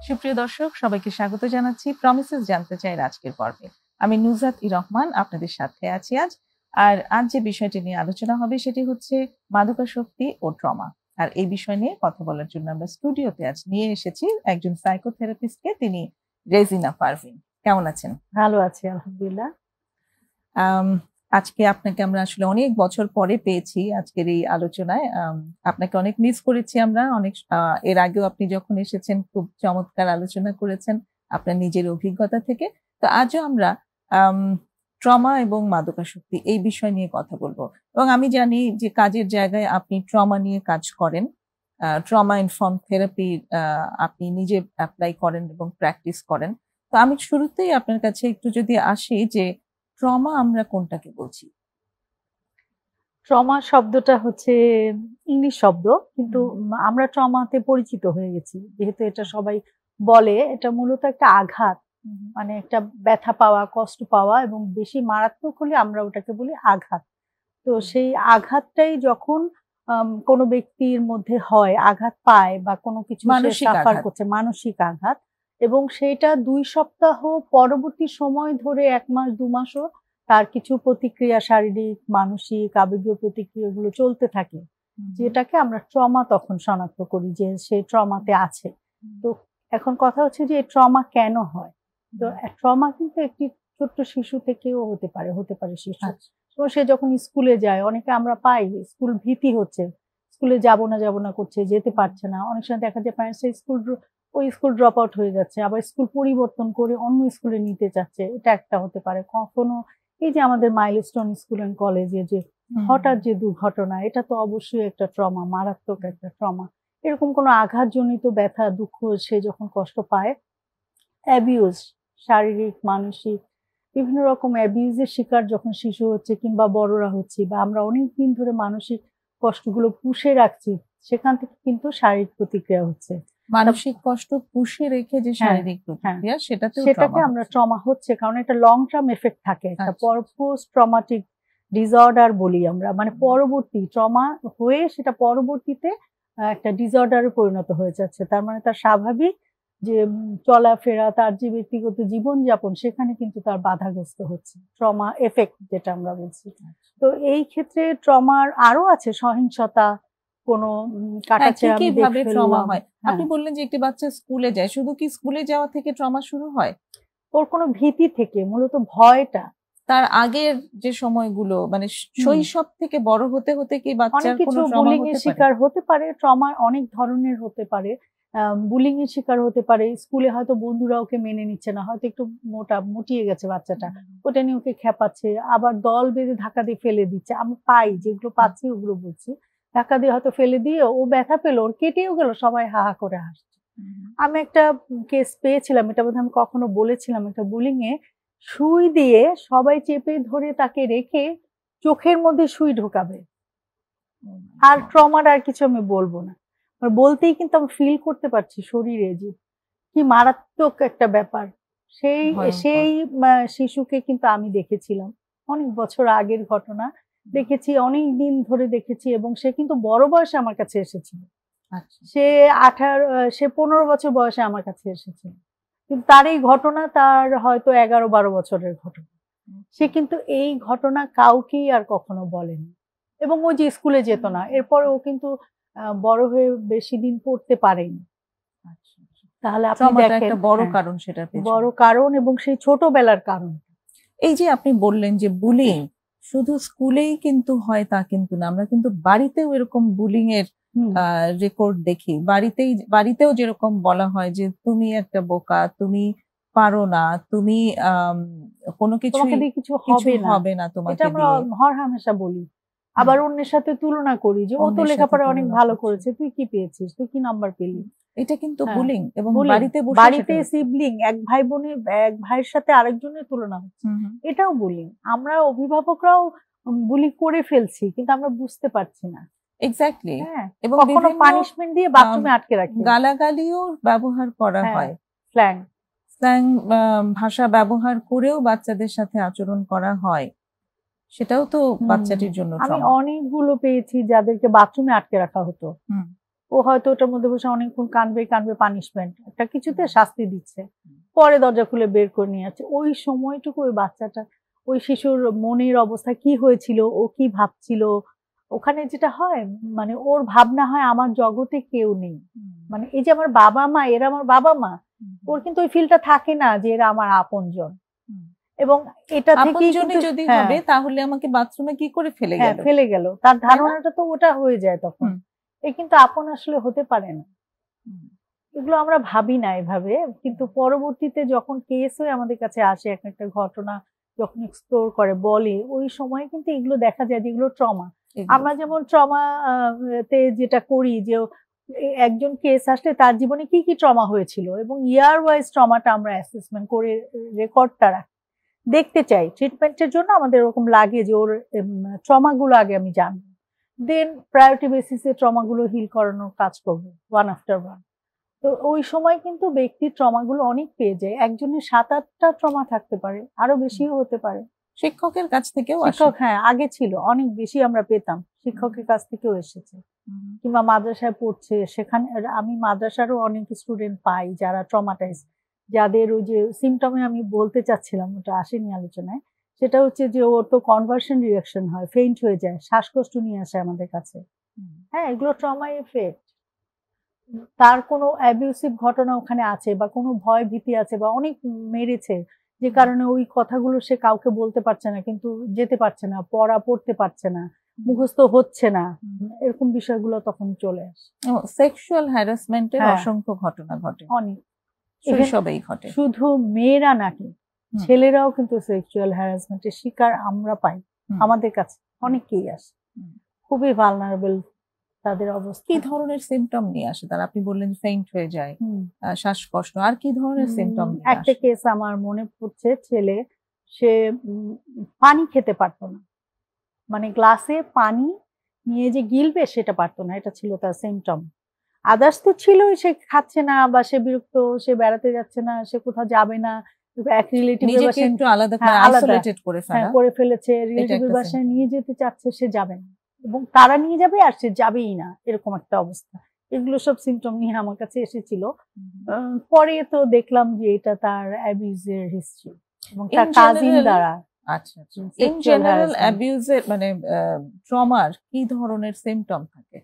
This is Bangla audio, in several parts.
সুপ্রিয় দর্শক, সবাইকে স্বাগত জানাচ্ছি প্রমিসেস জানতে চাইয়ের আজকের পর্বে। আমি নুজাত-ই রহমান আপনাদের সাথে আছি আজ। আর আজ যে বিষয়টি নিয়ে আলোচনা হবে সেটি হচ্ছে মাদকাসক্তি ও ট্রমা। আর এই বিষয় নিয়ে কথা বলার জন্য আমরা স্টুডিওতে আজ নিয়ে এসেছি একজন সাইকোথেরাপিস্টকে, তিনি রেজিনা পারভিন। কেমন আছেন? ভালো আছি আলহামদুলিল্লাহ। আজকে আপনাকে আমরা আসলে অনেক বছর পরে পেয়েছি আজকের এই আলোচনায়। আপনাকে অনেক মিস করেছি আমরা অনেক। এর আগেও আপনি যখন এসেছেন খুব চমৎকার আলোচনা করেছেন আপনার নিজের অভিজ্ঞতা থেকে। তো আজও আমরা ট্রমা এবং মাদকাসক্তি এই বিষয় নিয়ে কথা বলবো। এবং আমি জানি যে কাজের জায়গায় আপনি ট্রমা নিয়ে কাজ করেন, ট্রমা ইনফর্ম থেরাপি আপনি নিজে অ্যাপ্লাই করেন এবং প্র্যাকটিস করেন। তো আমি শুরুতেই আপনার কাছে একটু যদি আসি যে ট্রমা আমরা কোনটাকে বলছি? ট্রমা শব্দটা হচ্ছে ইংলিশ শব্দ, কিন্তু আমরা ট্রমাতে পরিচিত হয়ে গেছি যেহেতু এটা সবাই বলে। এটা মূলত একটা আঘাত, মানে একটা ব্যথা পাওয়া, কষ্ট পাওয়া, এবং বেশি মারাত্মক হলে আমরা ওটাকে বলি আঘাত। তো সেই আঘাতটাই যখন কোনো ব্যক্তির মধ্যে হয়, আঘাত পায় বা কোনো কিছু সাফার করছে, মানসিক আঘাত, এবং সেইটা 2 সপ্তাহ পরবর্তী সময় ধরে 1 মাস 2 মাসও তার কিছু প্রতিক্রিয়া, শারীরিক, মানসিক, আবেগীয় প্রতিক্রিয়াগুলো চলতে থাকে, যেটাকে আমরা ট্রমা তখন শনাক্ত করি যে সে ট্রমাতে আছে। তো এখন কথা হচ্ছে যে ট্রমা কেন হয়? তো ট্রমা কিন্তু একটি ছোট্ট শিশু থেকেও হতে পারে শিশু। তো সে যখন স্কুলে যায়, অনেকে আমরা পাই স্কুল ভীতি হচ্ছে, স্কুলে যাব না করছে, যেতে পারছে না। অনেক সময় দেখা যায় প্যারেন্টস স্কুল ড্রপ আউট হয়ে যাচ্ছে, আবার স্কুল পরিবর্তন করে অন্য স্কুলে নিতে চাচ্ছে, এটা একটা হতে পারে। কখনো এই যে আমাদের মাইলস্টোন স্কুল এন্ড কলেজে যে হঠাৎ যে দুর্ঘটনা, এটা তো অবশ্যই একটা ট্রমা, মারাত্মক একটা ট্রমা। এরকম কোনো আঘাতজনিত ব্যথা, দুঃখ, সে যখন কষ্ট পায়, অ্যাবিউজ, শারীরিক, মানসিক বিভিন্ন রকম অ্যাবিউজের শিকার যখন শিশু হচ্ছে কিংবা বড়রা হচ্ছে, বা আমরা অনেকদিন ধরে মানসিক কষ্টগুলো পুষে রাখছি, সেখান থেকে কিন্তু শারীরিক প্রতিক্রিয়া হচ্ছে। মানসিক কষ্ট পুষে রেখে যে শারীরিক প্রতিক্রিয়া, সেটাকে আমরা ট্রমা হচ্ছে, কারণ এটা লং টার্ম এফেক্ট থাকে। একটা পোস্ট ট্রমাটিক ডিসঅর্ডার বলি আমরা, মানে পরবর্তী ট্রমা হয়ে সেটা পরবর্তীতে একটা ডিসঅর্ডারে পরিণত হয়ে যাচ্ছে। তার মানে তার স্বাভাবিক যে চলাফেরা, তার যে ব্যক্তিগত জীবনযাপন, সেখানে কিন্তু তার বাধাগ্রস্ত হচ্ছে, ট্রমা এফেক্ট যেটা আমরা বলছি। তো এই ক্ষেত্রে ট্রমার আরো আছে, সহিংসতা, কোনো কিভাবে ট্রমা হয়? আপনি বললেন যে একটি বাচ্চা স্কুলে যায়, শুধু কি স্কুলে যাওয়া থেকে ট্রমা শুরু হয়? ওর কোনো ভীতি থেকে, মূলত ভয়টা। তার আগের যে সময়গুলো, মানে শৈশব থেকে বড় হতে হতে কি বাচ্চার কোনো ট্রমা হতে পারে? শিকার হতে পারে। ট্রমা অনেক ধরনের হতে পারে। বুলিং এর শিকার হতে পারে, স্কুলে হয়তো বন্ধুরা ওকে মেনে নিচ্ছে না, হয়তো একটু মুটিয়ে গেছে বাচ্চাটা, ওটা নিয়ে ওকে খেপাচ্ছে, আবার দল বেঁধে ধাক্কা দিয়ে ফেলে দিচ্ছে। আমি পাই, যেগুলো পাচ্ছি ওগুলো বলছি। ধাক্কা দিয়ে হয়তো ফেলে দিয়ে ও ব্যথা পেলো, ওর কেটেও গেল, সবাই হা হা করে হাসছে। আমি একটা কেস পেয়েছিলাম, এটা বোধহয় আমি কখনো বলেছিলাম, একটা বুলিং এ সুই দিয়ে সবাই চেপে ধরে তাকে রেখে চোখের মধ্যে সুই ঢোকাবে। আর ট্রমার আর কিছু আমি বলবো না, বলতেই কিন্তু আমি ফিল করতে পারছি শরীরে যে কি মারাত্মক একটা ব্যাপার। সেই শিশুকে কিন্তু আমি দেখেছিলাম, অনেক বছর আগের ঘটনা, দেখেছি, অনেক দিন ধরে দেখেছি, এবং সে কিন্তু বড় বয়সে আমার কাছে এসেছিল। সে 15 বছর বয়সে আমার কাছে এসেছিল, কিন্তু তার এই ঘটনা তার হয়তো 11-12 বছরের ঘটনা। সে কিন্তু এই ঘটনা কাউকেই আর কখনো বলেনি, এবং ও যে স্কুলে যেত না, এরপর ও কিন্তু বড় হয়ে বেশি দিন পড়তে পারেনি। তাহলে আপনি দেখেন একটা বড় কারণ, সেটা বড় কারণ, এবং সেই ছোটবেলার কারণ। এই যে আপনি বললেন যে বুলিং শুধু স্কুলেই কিন্তু হয় তা কিন্তু না, আমরা কিন্তু বাড়িতেও এরকম বুলিং এর রেকর্ড দেখি। বাড়িতেও যেরকম বলা হয় যে তুমি একটা বোকা, তুমি পারো না, তুমি কোনো কিছু হবে না তোমাকে, এটা আমরা হরহামেশা বলি। আবার অন্যের সাথে তুলনা করি যে ও তো লেখাপড়া অনেক ভালো করেছে, তুই কি পেয়েছিস, তুই কি নাম্বার পেলি। এটা কিন্তু বুলিং। এবং বাড়িতে সিবলিং, এক ভাইয়ের সাথে আরেকজনের তুলনা হচ্ছে, এটাও বুলিং। আমরা অভিভাবকরাও বুলি করে ফেলছি, কিন্তু আমরা বুঝতে পারছি না। এক্স্যাক্টলি। এবং কখনো পানিশমেন্ট দিয়ে বাথরুমে আটকে রাখি, গালাগালিও ব্যবহার করা হয়, স্ল্যাং ভাষা ব্যবহার করেও বাচ্চাদের সাথে আচরণ করা হয়, সেটাও তো বাচ্চাটির জন্য আমি অনেকগুলো পেয়েছি যাদেরকে বাথরুমে আটকে রাখা হতো। ও হয়তো ওটার মধ্যে বসে অনেকক্ষণ কাঁদবে কাঁদবে, পানিশমেন্ট একটা কিছুতে শাস্তি দিচ্ছে, পরে দরজা খুলে বের করে নিয়ে যাচ্ছে। ওই সময়টুকু ওই বাচ্চাটা, ওই শিশুর মনের অবস্থা কি হয়েছিল, ও কি ভাবছিল, ওখানে যেটা হয় মানে ওর ভাবনা হয় আমার জগতে কেউ নেই, মানে এই যে আমার বাবা মা, এরা আমার বাবা মা, ওর কিন্তু ওই ফিলটা থাকে না যে এরা আমার আপনজন। এবং এটা থেকেই যদি হবে তাহলে আমাকে বাথরুমে কি করে ফেলে গেল, তার ধারণাটা তো ওটা হয়ে যায় তখন। এ কিন্তু আপন আসলে হতে পারে না। এগুলো আমরা ভাবি না এভাবে, কিন্তু পরবর্তীতে যখন কেস হয়ে আমাদের কাছে আসে, একটা ঘটনা যখন এক্সপ্লোর করে বলে, ওই সময় কিন্তু এগুলো দেখা যায় যে এগুলো ট্রমা। আমরা যেমন ট্রমা তে যেটা করি যে একজন কেস আসলে তার জীবনে কি কি ট্রমা হয়েছিল এবং ইয়ার ওয়াইজ ট্রমাটা আমরা অ্যাসেসমেন্ট করে রেকর্ডটা রাখি, দেখতে চাই। ট্রিটমেন্টের জন্য আমাদের এরকম লাগে যে ওর ট্রমাগুলো আগে আমি জানবো, দেন প্রায়োরিটি বেসিসে ট্রমাগুলো হিল করানোর কাজ করবো ওয়ান আফটার ওয়ান। তো ওই সময় কিন্তু ব্যক্তির ট্রমাগুলো অনেক পেয়ে যায়, একজনের 7-8টা ট্রমা থাকতে পারে, আরো বেশিও হতে পারে। শিক্ষকের কাছ থেকেও শিক্ষক, হ্যাঁ আগে ছিল অনেক বেশি আমরা পেতাম, শিক্ষকের কাছ থেকেও এসেছে, কিংবা মাদ্রাসায় পড়ছে সেখানে। আমি মাদ্রাসারও অনেক স্টুডেন্ট পাই যারা ট্রমাটাইজ, যাদের ওই যে সিমটমে আমি বলতে চাচ্ছিলাম ওটা আসেনি আলোচনায়, সেটা হচ্ছে যে ওর তো কনভার্সন রিঅ্যাকশন হয়, ফেইন্ট হয়ে যায়, শ্বাসকষ্ট নিয়ে আসে আমাদের কাছে। হ্যাঁ, এগুলো ট্রমা এফেক্ট। তার কোনো অ্যাবিউসিভ ঘটনা ওখানে আছে, বা কোনো ভয় ভীতি আছে, বা অনেক মেরেছে যে কারণে ওই কথাগুলো সে কাউকে বলতে পারছে না, কিন্তু যেতে পারছে না, পড়তে পারছে না, মুখস্থ হচ্ছে না, এরকম বিষয়গুলো তখন চলে আসে। সেক্সুয়াল হ্যারাসমেন্টের অসংখ্য ঘটনা ঘটে, অনেক শৈশবেই ঘটে। শুধু মেয়েরা নাকি, ছেলেরাও কিন্তু সেক্সুয়াল হ্যারাসমেন্টের শিকার আমরা পাই, আমাদের কাছে অনেকেই আসে, খুবই ভালনারেবল তাদের অবস্থা। কি ধরনের সিমটম নিয়ে আসে তারা? আপনি বললেন ফেইন্ট হয়ে যায়, শ্বাসকষ্ট, আর কি ধরনের সিমটম? একটা কেস আমার মনে পড়ছে, ছেলে, সে পানি খেতে পারতো না, মানে গ্লাসে পানি নিয়ে যে গিলবে সেটা পারতো না, এটা ছিল তার সিমটম। আদার্স তো ছিলই, সে খাচ্ছে না, বা সে বিরক্ত, সে বেড়াতে যাচ্ছে না, সে কোথাও যাবে না, এক রিলেটিভের বাসায় একটু আলাদা করে ফেলেছে, রিলেটিভের বাসায় নিয়ে যেতে চাচ্ছে, সে যাবে না, এবং তারা নিয়ে যাবে আর সে যাবেই না, এরকম একটা অবস্থা। এগুলো সব সিমটম নিয়ে আমার কাছে এসেছিল। পরে তো দেখলাম যে এটা তার অ্যাবিউজের হিস্ট্রি, এবং তার কাজিন দ্বারা। আচ্ছা, ইন জেনারেল অ্যাবিউজের মানে ট্রমার কি ধরনের সিমটম থাকে?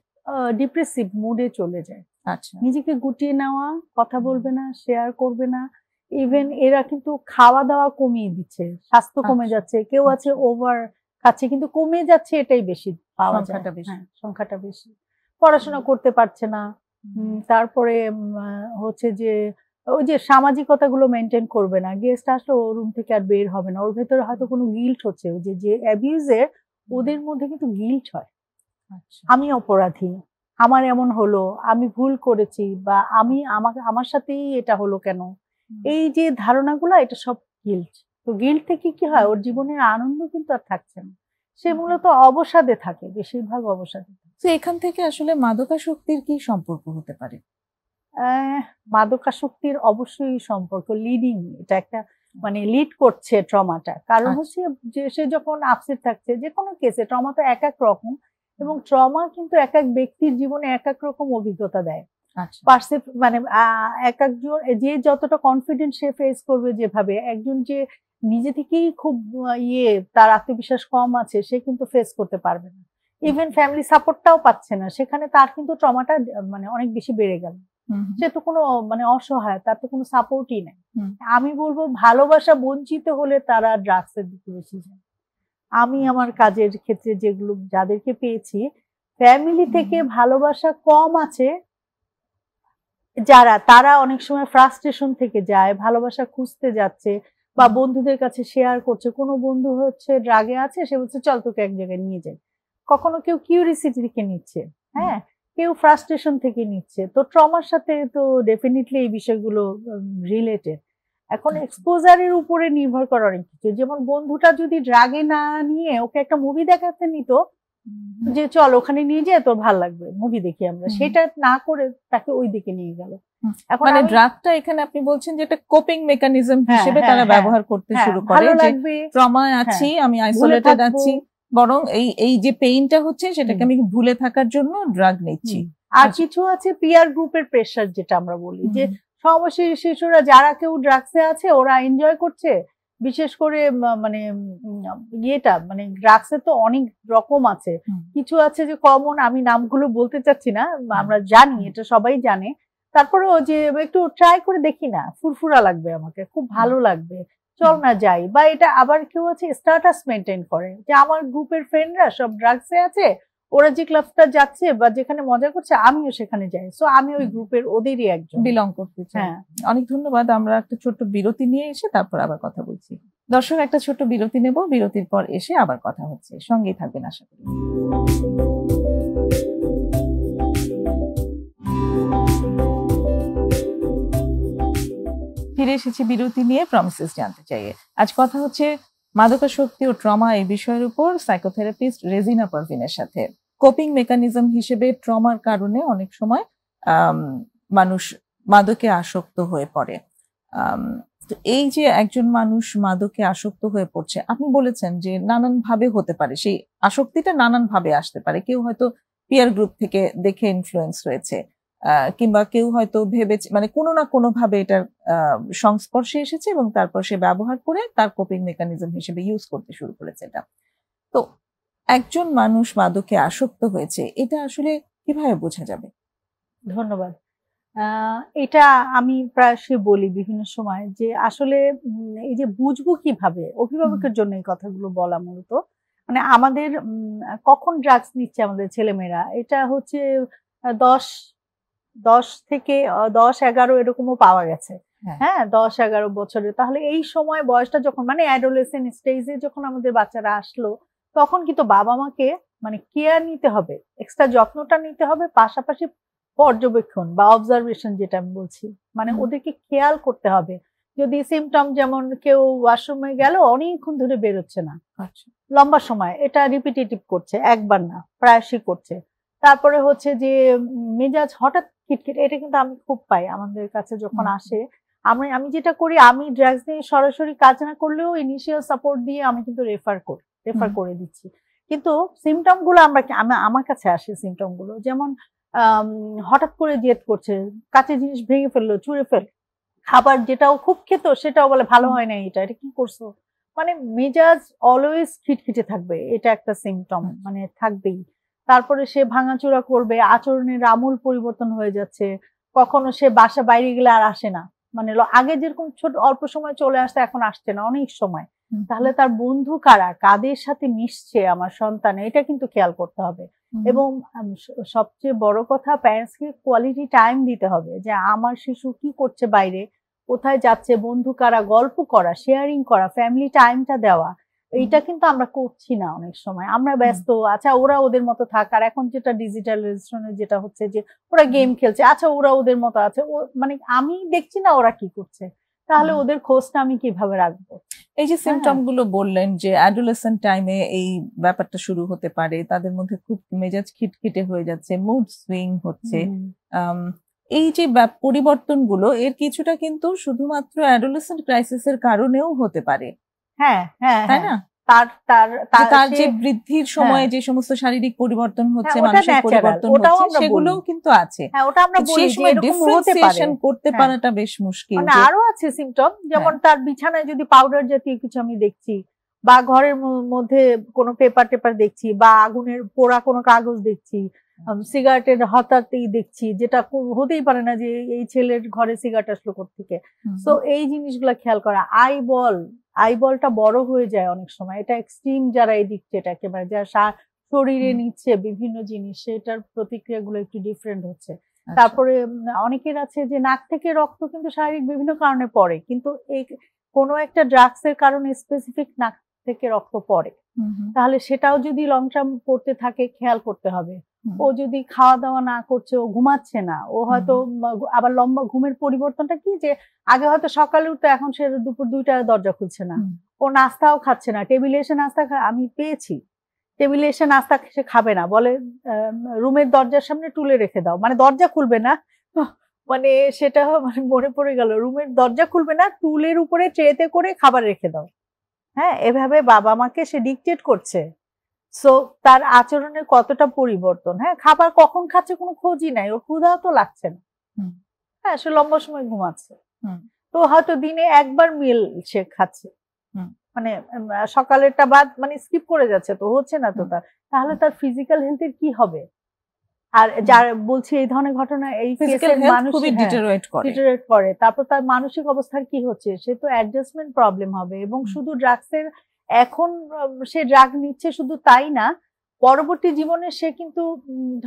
ডিপ্রেসিভ মুডে চলে যায়, আচ্ছা, নিজেকে গুটিয়ে নেওয়া, কথা বলবে না, শেয়ার করবে না, ইভেন এরা কিন্তু খাওয়া দাওয়া কমিয়ে দিচ্ছে, স্বাস্থ্য কমে যাচ্ছে, কেউ আছে ওভার খাচ্ছে কিন্তু কমে যাচ্ছে, এটাই বেশি পাওয়া যায়, সংখ্যাটা বেশি। পড়াশোনা করতে পারছে না, তারপরে হচ্ছে যে ওই যে সামাজিকতাগুলো মেনটেন করবে না, গেস্ট আসলে ও রুম থেকে আর বের হবে না, ওর ভেতরে হয়তো কোনো গিল্ট হচ্ছে, যে অ্যাবিউজের ওদের মধ্যে কিন্তু গিল্ট হয়, আমি অপরাধী, আমার এমন হলো, আমি ভুল করেছি, বা আমার সাথেই এটা হলো কেন, এই যে ধারণাগুলো, এটা সব গিল্ট। তো গিল্ট থেকে কি হয়, ওর জীবনের আনন্দ কিন্তু আর থাকছে না, সে মূলত অবসাদে থাকে, বেশিরভাগ অবসাদে। তো এখান থেকে আসলে মাদকাসক্তির কি সম্পর্ক হতে পারে? মাদকাসক্তির অবশ্যই সম্পর্ক, লিডিং, এটা একটা মানে লিড করছে ট্রমাটা। কারণ হচ্ছে যে সে যখন আপসেট থাকছে, যে কোনো কেসে ট্রমা তো এক এক রকম, এবং ট্রমা কিন্তু এক এক ব্যক্তির জীবনে এক এক রকম অভিজ্ঞতা দেয়, মানে এক একজন যে যতটা কনফিডেন্ট সে ফেস করবে, যেভাবে একজন যে নিজে থেকেই খুব তার আত্মবিশ্বাস কম আছে, সে কিন্তু ফেস করতে পারবে না, ইভেন ফ্যামিলি সাপোর্টটাও পাচ্ছে না, সেখানে তার কিন্তু ট্রমাটা মানে অনেক বেশি বেড়ে গেল, সে তো কোনো মানে অসহায়, তার তো কোনো সাপোর্টই নেই। আমি বলবো ভালোবাসা বঞ্চিত হলে তারা ড্রাগসের দিকে বেশি যায়। আমি আমার কাজের ক্ষেত্রে যেগুলো যাদেরকে পেয়েছি, ফ্যামিলি থেকে ভালোবাসা কম আছে যারা, তারা অনেক সময় ফ্রাস্ট্রেশন থেকে যায়, ভালোবাসা খুঁজতে যাচ্ছে, বা বন্ধুদের কাছে শেয়ার করছে, কোনো বন্ধু হচ্ছে ড্রাগে আছে, সে বলছে চল তোকে এক জায়গায় নিয়ে যাই, কখনো কেউ কিউরিসিটি থেকে নিচ্ছে, হ্যাঁ, কেউ ফ্রাস্ট্রেশন থেকে নিচ্ছে। তো ট্রমার সাথে তো ডেফিনেটলি এই বিষয়গুলো রিলেটেড। এখন এক্সপোজারের উপরে নির্ভর করে অনেক কিছু, যেমন বন্ধুটা যদি ড্রাগে না নিয়ে ওকে একটা মুভি দেখাতে নিত, যে চল ওখানে নিয়ে যেয়ে তোর ভালো লাগবে, মুভি দেখি আমরা, সেটা না করে তাকে ওই দিকে নিয়ে গেল। এখন মানে ড্রাগটা এখানে আপনি বলছেন যে এটা কোপিং মেকানিজম হিসেবে তারা ব্যবহার করতে শুরু করে, যে ট্রমায় আছি, আমি আইসোলেটেড আছি, বরং এই যে পেইনটা হচ্ছে সেটাকে আমি ভুলে থাকার জন্য ড্রাগ নিচ্ছি। আর কিছু আছে পিয়ার গ্রুপের প্রেসার, যেটা আমরা বলি যে সমবয়সী শিশুরা যারা কেউ ড্রাগসে আছে ওরা এনজয় করছে, বিশেষ করে মানে ইয়েটা মানে ড্রাগসের তো অনেক রকম আছে, কিছু আছে যে কমন, আমি নামগুলো বলতে চাচ্ছি না, আমরা জানি এটা সবাই জানে, তারপরেও যে একটু ট্রাই করে দেখি না, ফুরফুরা লাগবে, আমাকে খুব ভালো লাগবে, চল না যাই। বা এটা আবার কেউ আছে স্ট্যাটাস মেনটেন করে, যে আমার গ্রুপের ফ্রেন্ডরা সব ড্রাগসে আছে, ওরা যে ক্লাবটা যাচ্ছে বা যেখানে মজা করছে আমিও সেখানে যাই, সো আমি ওই গ্রুপের ওদেরই একজন, বিলং করতে চাই। অনেক ধন্যবাদ। আমরা একটা ছোট্ট বিরতি নিয়ে এসে তারপর আবার কথা বলছি। দর্শক, একটা ছোট্ট বিরতি নেব, বিরতির পর এসে আবার কথা হচ্ছে, সঙ্গেই থাকবেন আশা করি। ফিরে এসেছি বিরতি নিয়ে, প্রমিসেস জানতে চাইয়ে। আজ কথা হচ্ছে মাদকাসক্তি ও ট্রমা এই বিষয়ের উপর সাইকোথেরাপিস্ট রেজিনা পারভিনের সাথে। কোপিং মেকানিজম হিসেবে ট্রমার কারণে অনেক সময় মানুষ মাদকে আসক্ত হয়ে পড়ে। তো এই যে একজন মানুষ মাদকে আসক্ত হয়ে পড়ছে, আপনি বলেছেন যে নানান ভাবে হতে পারে, সেই আসক্তিটা নানান ভাবে আসতে পারে। কেউ হয়তো পিয়ার গ্রুপ থেকে দেখে ইনফ্লুয়েন্স হয়েছে, কিংবা কেউ হয়তো ভেবেছে মানে কোনো না কোনো ভাবে এটার সংস্পর্শে এসেছে এবং তারপর সে ব্যবহার করে তার কোপিং মেকানিজম হিসেবে ইউজ করতে শুরু করেছে এটা। তো একজন মানুষ মাদকে আসক্ত হয়েছে, এটা আসলে কিভাবে বোঝা যাবে? ধন্যবাদ। এটা আমি প্রায়শই বলি বিভিন্ন সময়, যে আসলে এই যে বুঝবো কিভাবে, অভিভাবকের জন্য এই কথাগুলো বলা মূলত, মানে আমাদের কখন ড্রাগস নিচ্ছে আমাদের ছেলেমেয়েরা, এটা হচ্ছে 10 থেকে 10-11 এরকমও পাওয়া গেছে। হ্যাঁ, 10-11 বছরে। তাহলে এই সময় বয়সটা যখন মানে অ্যাডোলেসেন্ট স্টেজে যখন আমাদের বাচ্চারা আসলো, তখন কিন্তু বাবা মাকে মানে কেয়ার নিতে হবে, এক্সট্রা যত্নটা নিতে হবে, পাশাপাশি পর্যবেক্ষণ বা অবজারভেশন যেটা আমি বলছি, মানে ওদেরকে খেয়াল করতে হবে। যদি সিমটম যেমন কেউ ওয়াশরুমে গেল অনেকক্ষণ ধরে বেরোচ্ছে না, লম্বা সময়, এটা রিপিটেটিভ করছে, একবার না প্রায়শই করছে, তারপরে হচ্ছে যে মেজাজ হঠাৎ খিটখিট, এটা কিন্তু আমি খুব পাই আমাদের কাছে যখন আসে। আমি যেটা করি, আমি ড্রাগস নিয়ে সরাসরি কাজ না করলেও ইনিশিয়াল সাপোর্ট দিয়ে আমি কিন্তু রেফার করে দিচ্ছি। কিন্তু সিমটম গুলো আমার কাছে আসে, সিমটম গুলো যেমন হঠাৎ করে জেদ করছে, কাঁচের জিনিস ভেঙে ফেললো, ছুঁড়ে ফেল, খাবার যেটাও খুব খেত সেটাও বলে ভালো হয় না, এটা কি করছো, মানে মেজাজ অলওয়েজ খিটখিটে থাকবে, এটা একটা সিমটম, মানে থাকবেই। তারপরে সে ভাঙাচোরা করবে, আচরণের আমূল পরিবর্তন হয়ে যাচ্ছে, কখনো সে বাসা বাইরে গেলে আর আসে না, মানে আগে যেরকম ছোট অল্প সময় চলে আসতে এখন আসছে না অনেক সময়। তাহলে তার বন্ধু কারা, কাদের সাথে মিশছে আমার সন্তান, এটা কিন্তু খেয়াল করতে হবে। এবং সবচেয়ে বড় কথা, প্যারেন্টসকে কোয়ালিটি টাইম দিতে হবে, যে আমার শিশু কি করছে বাইরে, কোথায় যাচ্ছে, বন্ধু কারা, গল্প করা, শেয়ারিং করা, ফ্যামিলি টাইমটা দেওয়া, এইটা কিন্তু আমরা করছি না অনেক সময়, আমরা ব্যস্ত, আচ্ছা ওরা ওদের মতো থাক। আর এখন যেটা ডিজিটাল রেজিস্ট্রেশনে যেটা হচ্ছে যে ওরা গেম খেলছে, আচ্ছা ওরা ওদের মতো আছে, মানে আমি দেখছি না ওরা কি করছে, তাহলে ওদের খোঁজটা আমি কিভাবে রাখবো? এই যে সিমটম গুলো বললেন যে অ্যাডোলেসেন্ট টাইমে এই ব্যাপারটা শুরু হতে পারে, তাদের মধ্যে খুব মেজাজ খিটখিটে হয়ে যাচ্ছে, মুড সুইং হচ্ছে, এই যে পরিবর্তনগুলো এর কিছুটা কিন্তু শুধুমাত্র অ্যাডোলেসেন্ট ক্রাইসিসের কারণেও হতে পারে। হ্যাঁ হ্যাঁ, তাই না? তার যে বৃদ্ধির সময়ে যে সমস্ত শারীরিক পরিবর্তন হচ্ছে, মানসিক পরিবর্তন হচ্ছে, সেগুলোও কিন্তু আছে। হ্যাঁ, ওটা আমরা বলি যে এরকম হতে পারে, করতে পারাটা বেশ মুশকিল। মানে আরো আছে সিমটম, যেমন তার বিছানায় যদি পাউডার জাতীয় কিছু আমি দেখছি, বা ঘরের মধ্যে কোনো পেপার টেপার দেখছি, বা আগুনের পোড়া কোনো কাগজ দেখছি, সিগারেটের হঠাৎই দেখছি, যেটা হতেই পারে না যে এই ছেলের ঘরে সিগারেট আসলো কোত্থেকে। সো এই জিনিসগুলা খেয়াল করা। আইবলটা বড় হয়ে যায় অনেক সময়, এটা এক্সট্রিম যারা এডিক্টেড, একেবারে যারা শরীরে নিচ্ছে বিভিন্ন জিনিস, সেটার প্রতিক্রিয়াগুলো একটু ডিফারেন্ট হচ্ছে। তারপরে অনেকের আছে যে নাক থেকে রক্ত কিন্তু শারীরিক বিভিন্ন কারণে পড়ে, কিন্তু এই কোনো একটা ড্রাগসের কারণে স্পেসিফিক নাক থেকে রক্ত পড়ে, তাহলে সেটাও যদি লং টার্ম পড়তে থাকে খেয়াল করতে হবে। ও যদি খাওয়া দাওয়া না করছে, ও ঘুমাচ্ছে না, ও হয়তো আবার লম্বা ঘুমের পরিবর্তনটা কি, যে আগে হয়তো সকালে উঠতো, এখন সে দুপুর 2টায় দরজা খুলছে না, ও নাস্তাও খাচ্ছে না, টেবিলে এসে নাস্তা আমি পেয়েছি, টেবিলে এসে নাস্তা সে খাবে না, বলে রুমের দরজার সামনে টুলে রেখে দাও, মানে দরজা খুলবে না। মানে সেটা মানে মনে পড়ে গেল, রুমের দরজা খুলবে না, টুলের উপরে ট্রেতে করে খাবার রেখে দাও। হ্যাঁ, এভাবে বাবা মাকে সে ডিকটেট করছে। সো তার আচরণের কতটা পরিবর্তন। হ্যাঁ, খাবার কখন খাচ্ছে কোনো খোঁজই নাই, ওর ক্ষুধাও তো লাগছে না। হ্যাঁ, সে লম্বা সময় ঘুমাচ্ছে। তো হয়তো দিনে একবার মিল সে খাচ্ছে, মানে সকালেরটা বাদ মানে স্কিপ করে যাচ্ছে, তো হচ্ছে না তো তার, তাহলে তার ফিজিক্যাল হেলথের কি হবে? আর যার বলছি এই ধরনের ঘটনা, এই কেসের মানুষ ডিটেরিওরেট করে, তারপর তার মানসিক অবস্থার কি হচ্ছে, সে তো অ্যাডজাস্টমেন্ট প্রবলেম হবে। এবং শুধু ড্রাগসের, এখন সে ড্রাগ নিচ্ছে শুধু তাই না, পরবর্তী জীবনে সে কিন্তু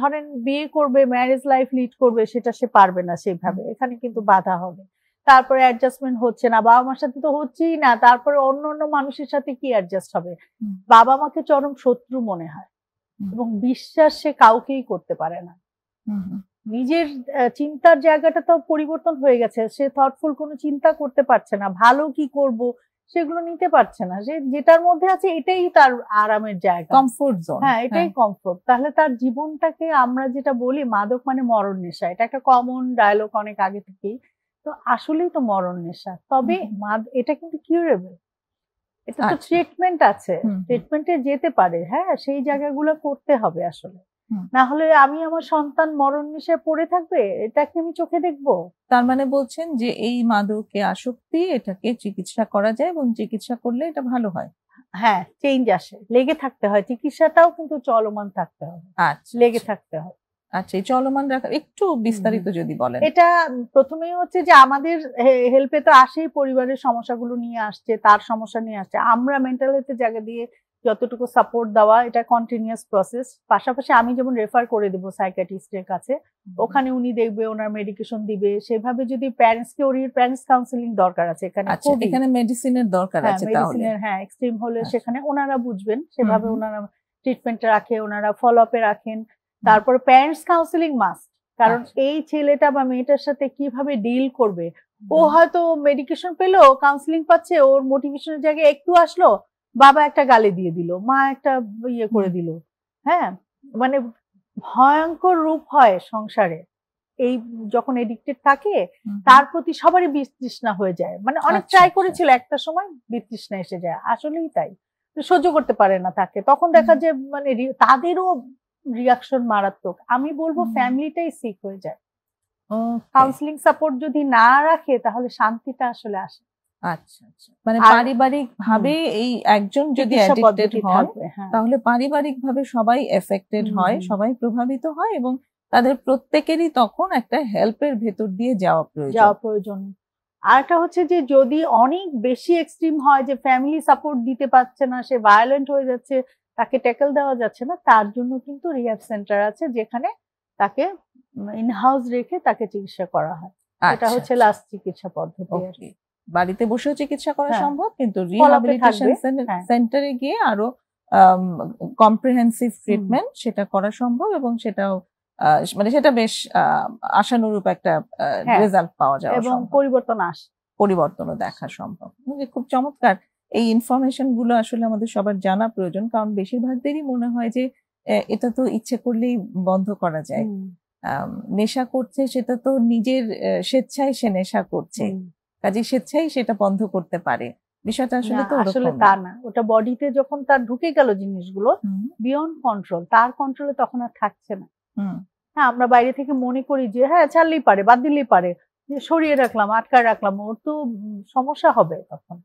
ধরেন বিয়ে করবে, ম্যারেজ লাইফ লিড করবে, সেটা সে পারবে না সেইভাবে, এখানে কিন্তু বাধা হবে। তারপরে অ্যাডজাস্টমেন্ট হচ্ছে না, বাবা মার সাথে তো হচ্ছেই না, তারপরে অন্য অন্য মানুষের সাথে কি অ্যাডজাস্ট হবে? বাবা মাকে চরম শত্রু মনে হয় এবং বিশ্বাস সে কাউকেই করতে পারে না। নিজের চিন্তার জায়গাটা তো পরিবর্তন হয়ে গেছে, সে থটফুল কোনো চিন্তা করতে পারছে না, ভালো কি করব সেগুলো নিতে পারছে না, যে যেটার মধ্যে আছে এটাই তার আরামের জায়গা, কমফোর্ট জোন। হ্যাঁ, এটাই কমফোর্ট। তাহলে তার জীবনটাকে আমরা যেটা বলি মাদক মানে মরণ নেশা, এটা একটা কমন ডায়লগ অনেক আগে থেকেই, তো আসলেই তো মরণ নেশা। তবে এটা কিন্তু কিউরেবল, এটা তো ট্রিটমেন্ট আছে, ট্রিটমেন্টে যেতে পারে। হ্যাঁ, সেই জায়গাগুলো করতে হবে আসলে, না হলে আমি আমার সন্তান মরণ নেশায় পড়ে থাকবে, এটাকে আমি চোখে দেখবো? তার মানে বলছেন যে এই মাদকে আসক্তি, এটাকে চিকিৎসা করা যায় এবং চিকিৎসা করলে এটা ভালো হয়। হ্যাঁ, চেঞ্জ আসে, লেগে থাকতে হয়, চিকিৎসাটাও কিন্তু চলমান থাকতে হবে, লেগে থাকতে হয়। আচ্ছা, এই চলমান রাখা একটু বিস্তারিত যদি বলেন। এটা প্রথমেই হচ্ছে যে আমাদের হেল্পে তো আসেই, পরিবারের সমস্যাগুলো নিয়ে আসছে, তার সমস্যা নিয়ে আসছে, আমরা মেন্টাল হেলথের জায়গা দিয়ে যতটুকু সাপোর্ট দেওয়া, এটা কন্টিনিউয়াস প্রসেস। পাশাপাশি আমি যেমন রেফার করে দেবো সাইকিয়াট্রিস্টের কাছে, ওখানে উনি দেখবে, ওনার মেডিকেশন দিবে। সেভাবে যদি প্যারেন্টসকে, ওর প্যারেন্টস কাউন্সিলিং দরকার আছে এখানে, এখানে মেডিসিনের দরকার আছে, মেডিসিনের, হ্যাঁ, এক্সট্রিম হলে সেখানে ওনারা বুঝবেন, সেভাবে ওনারা ট্রিটমেন্টে রাখে, ওনারা ফলো আপে রাখেন। তারপর প্যারেন্টস কাউন্সিলিং মাস্ট, কারণ এই ছেলেটা বা মেয়েটার সাথে কিভাবে ডিল করবে। ও হয়তো মেডিকেশন পেলো, কাউন্সিলিং পাচ্ছে, ওর মোটিভেশনের জায়গায় একটু আসলো, বাবা একটা গালি দিয়ে দিল, মা একটা ইয়ে করে দিল। হ্যাঁ, মানে ভয়ঙ্কর রূপ হয় সংসারে এই, যখন এডিক্টেড থাকে তার প্রতি সবারই বিতৃষ্ণা হয়ে যায়। মানে অনেক ট্রাই করেছিল, একটা সময় বিতৃষ্ণা এসে যায়, আসলেই তাই, সহ্য করতে পারে না তাকে। তখন দেখা যায় মানে তাদেরও রিয়াকশন মারাত্মক। আমি বলবো ফ্যামিলিটাই সিক হয়ে যায়। কাউন্সিলিং সাপোর্ট যদি না রাখে তাহলে শান্তিটা আসলে আসে। আচ্ছা আচ্ছা, মানে পারিবারিক ভাবে এই একজন যদি অ্যাডিক্টেড হয় তাহলে পারিবারিক ভাবে সবাই এফেক্টেড হয়, সবাই প্রভাবিত হয়, এবং তাদের প্রত্যেকেরই তখন একটা হেল্পের ভেতর দিয়ে যাওয়া প্রয়োজন। আর একটা হচ্ছে যে যদি অনেক বেশি এক্সট্রিম হয়, যে ফ্যামিলি সাপোর্ট দিতে পারছে না, সে ভায়োলেন্ট হয়ে যাচ্ছে, তাকে ট্যাকল দেওয়া যাচ্ছে না, তার জন্য কিন্তু রিহ্যাব সেন্টার আছে, যেখানে তাকে ইনহাউস রেখে তাকে চিকিৎসা করা হয়। এটা হচ্ছে লাস্ট চিকিৎসা পদ্ধতি। বাড়িতে বসেও চিকিৎসা করা সম্ভব, কিন্তু রিহ্যাবিলিটেশন সেন্টারে গিয়ে আরো কম্প্রিহেন্সিভ ট্রিটমেন্ট সেটা করা সম্ভব, এবং সেটাও মানে সেটা বেশ আশানুরূপ একটা রেজাল্ট পাওয়া যায় এবং পরিবর্তনও দেখা সম্ভব। খুব চমৎকার এই ইনফরমেশন গুলো, আসলে আমাদের সবার জানা প্রয়োজন, কারণ বেশিরভাগদেরই মনে হয় যে এটা তো ইচ্ছে করলেই বন্ধ করা যায়। নেশা করছে সেটা তো নিজের স্বেচ্ছায় সে নেশা করছে, কাজে স্বেচ্ছায় সেটা বন্ধ করতে পারে, বিষয়টা আসলে তা না। ওটা বডিতে যখন তার ঢুকে গেল জিনিসগুলো বিয়ন্ড কন্ট্রোল, তার কন্ট্রোলে তখন আর থাকছে না। হ্যাঁ, আমরা বাইরে থেকে মনে করি যে হ্যাঁ ছাড়লেই পারে, বাদ দিলেই পারে, সরিয়ে রাখলাম, আটকায় রাখলাম, ওর তো সমস্যা হবে তখন।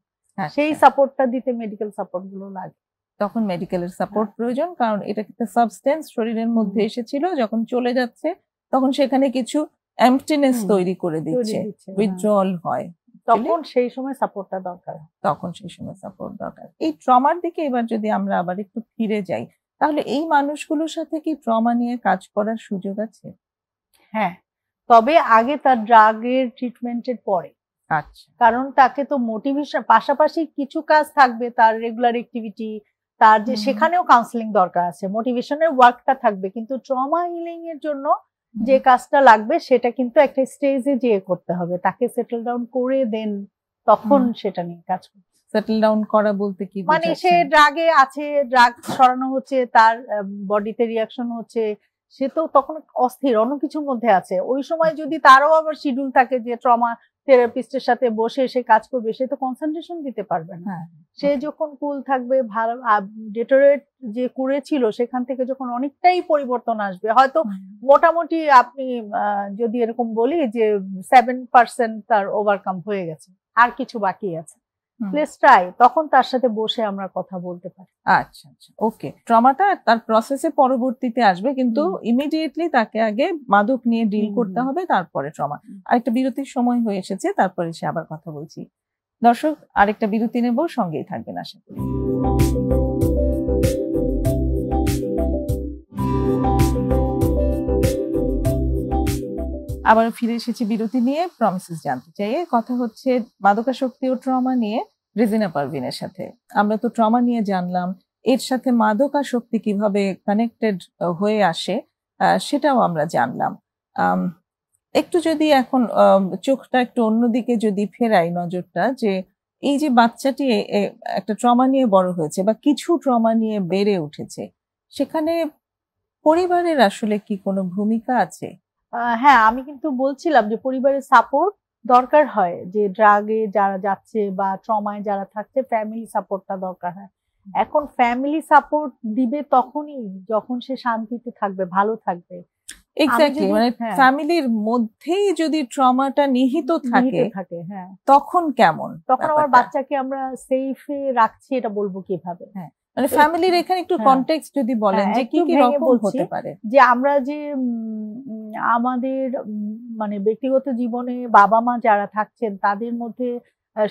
সেই সাপোর্টটা দিতে মেডিকেল সাপোর্ট গুলো লাগে, তখন মেডিকেলের সাপোর্ট প্রয়োজন, কারণ এটা একটা সাবস্টেন্স শরীরের মধ্যে এসেছিল, যখন চলে যাচ্ছে তখন সেখানে কিছু এমপ্টিনেস তৈরি করে দিচ্ছে, উইথড্রল হয়, তখন সেই সময় সাপোর্টটা দরকার। এই ট্রমার দিকে এবার যদি আমরা আবার একটু ফিরে যাই, তাহলে এই মানুষগুলোর সাথে কি ট্রমা নিয়ে কাজ করার সুযোগ আছে? হ্যাঁ, তবে আগে তার ড্রাগের ট্রিটমেন্টের পরে। আচ্ছা, কারণ তাকে তো মোটিভেশন, পাশাপাশি কিছু কাজ থাকবে, তার রেগুলার অ্যাক্টিভিটি, তার যে সেখানেও কাউন্সিলিং দরকার আছে, মোটিভেশনের ওয়ার্কটা থাকবে, কিন্তু ট্রমা হিলিং এর জন্য যে কাজটা লাগবে সেটা কিন্তু একটা স্টেজে যেয়ে করতে হবে, তাকে সেটেল ডাউন করে দেন তখন সেটা নিয়ে কাজ করতে। সেটেল ডাউন করা বলতে কি মানে সে ড্রাগে আছে, ড্রাগ সরানো হচ্ছে, তার বডিতে রিয়াকশন হচ্ছে, সে তো তখন অস্থির অন্য কিছুর মধ্যে আছে। ওই সময় যদি তারও আবার শিডিউল থাকে যে ট্রমা থেরাপিস্টের সাথে বসে সে কাজ করবে, সে তো কনসেন্ট্রেশন দিতে পারবে না। সে যখন কুল থাকবে, ভালো ডেটোরেট যে করেছিল সেখান থেকে যখন অনেকটাই পরিবর্তন আসবে, হয়তো মোটামুটি আপনি যদি এরকম বলি যে 7% তার ওভারকাম হয়ে গেছে, আর কিছু বাকি আছে, প্লেস ট্রাই, তখন তার সাথে বসে আমরা কথা বলতে পারি। আচ্ছা আচ্ছা, ওকে। ট্রমাটা তার প্রসেসে পরবর্তীতে আসবে, কিন্তু ইমিডিয়েটলি তাকে আগে মাদক নিয়ে ডিল করতে হবে, তারপরে ট্রমা। আরেকটা বিরতির সময় হয়ে এসেছে, তারপরে সে আবার কথা বলছি। দর্শক, আরেকটা বিরতি নেব, সঙ্গেই থাকবেন আশা করি। আবার ফিরে এসেছি বিরতি নিয়ে। প্রমিসেস জানতে চাই, কথা হচ্ছে মাদকাসক্তি ও ট্রমা নিয়ে রেজিনা পারভিনের সাথে। আমরা তো ট্রমা নিয়ে জানলাম, এর সাথে মাদকাসক্তি কিভাবে কানেক্টেড হয়ে আসে সেটাও আমরা জানলাম। একটু যদি এখন চোখটা একটু অন্যদিকে যদি ফেরাই নজরটা, যে এই যে বাচ্চাটি একটা ট্রমা নিয়ে বড় হয়েছে বা কিছু ট্রমা নিয়ে বেড়ে উঠেছে, সেখানে পরিবারের আসলে কি কোনো ভূমিকা আছে? হ্যাঁ, আমি কিন্তু বলছিলাম যে পরিবারের সাপোর্ট দরকার হয়, যে ড্রাগে যারা যাচ্ছে বা ট্রমায় যারা থাকছে, ফ্যামিলি সাপোর্টটা দরকার হয়। এখন ফ্যামিলি সাপোর্ট দিবে তখনই যখন সে শান্তিতে থাকবে, ভালো থাকবে। এক্স্যাক্টলি, মানে ফ্যামিলির মধ্যেই যদি ট্রমাটা নিহিত থাকে, হ্যাঁ, তখন কেমন? তখন আমার বাচ্চাকে আমরা সেফে রাখছি, এটা বলবো কিভাবে? হ্যাঁ, মানে ফ্যামিলির এখানে একটু কনটেক্সট যদি বলেন যে কি কি রকম হতে পারে। যে আমরা যে আমাদের মানে ব্যক্তিগত জীবনে বাবা মা যারা থাকছেন তাদের মধ্যে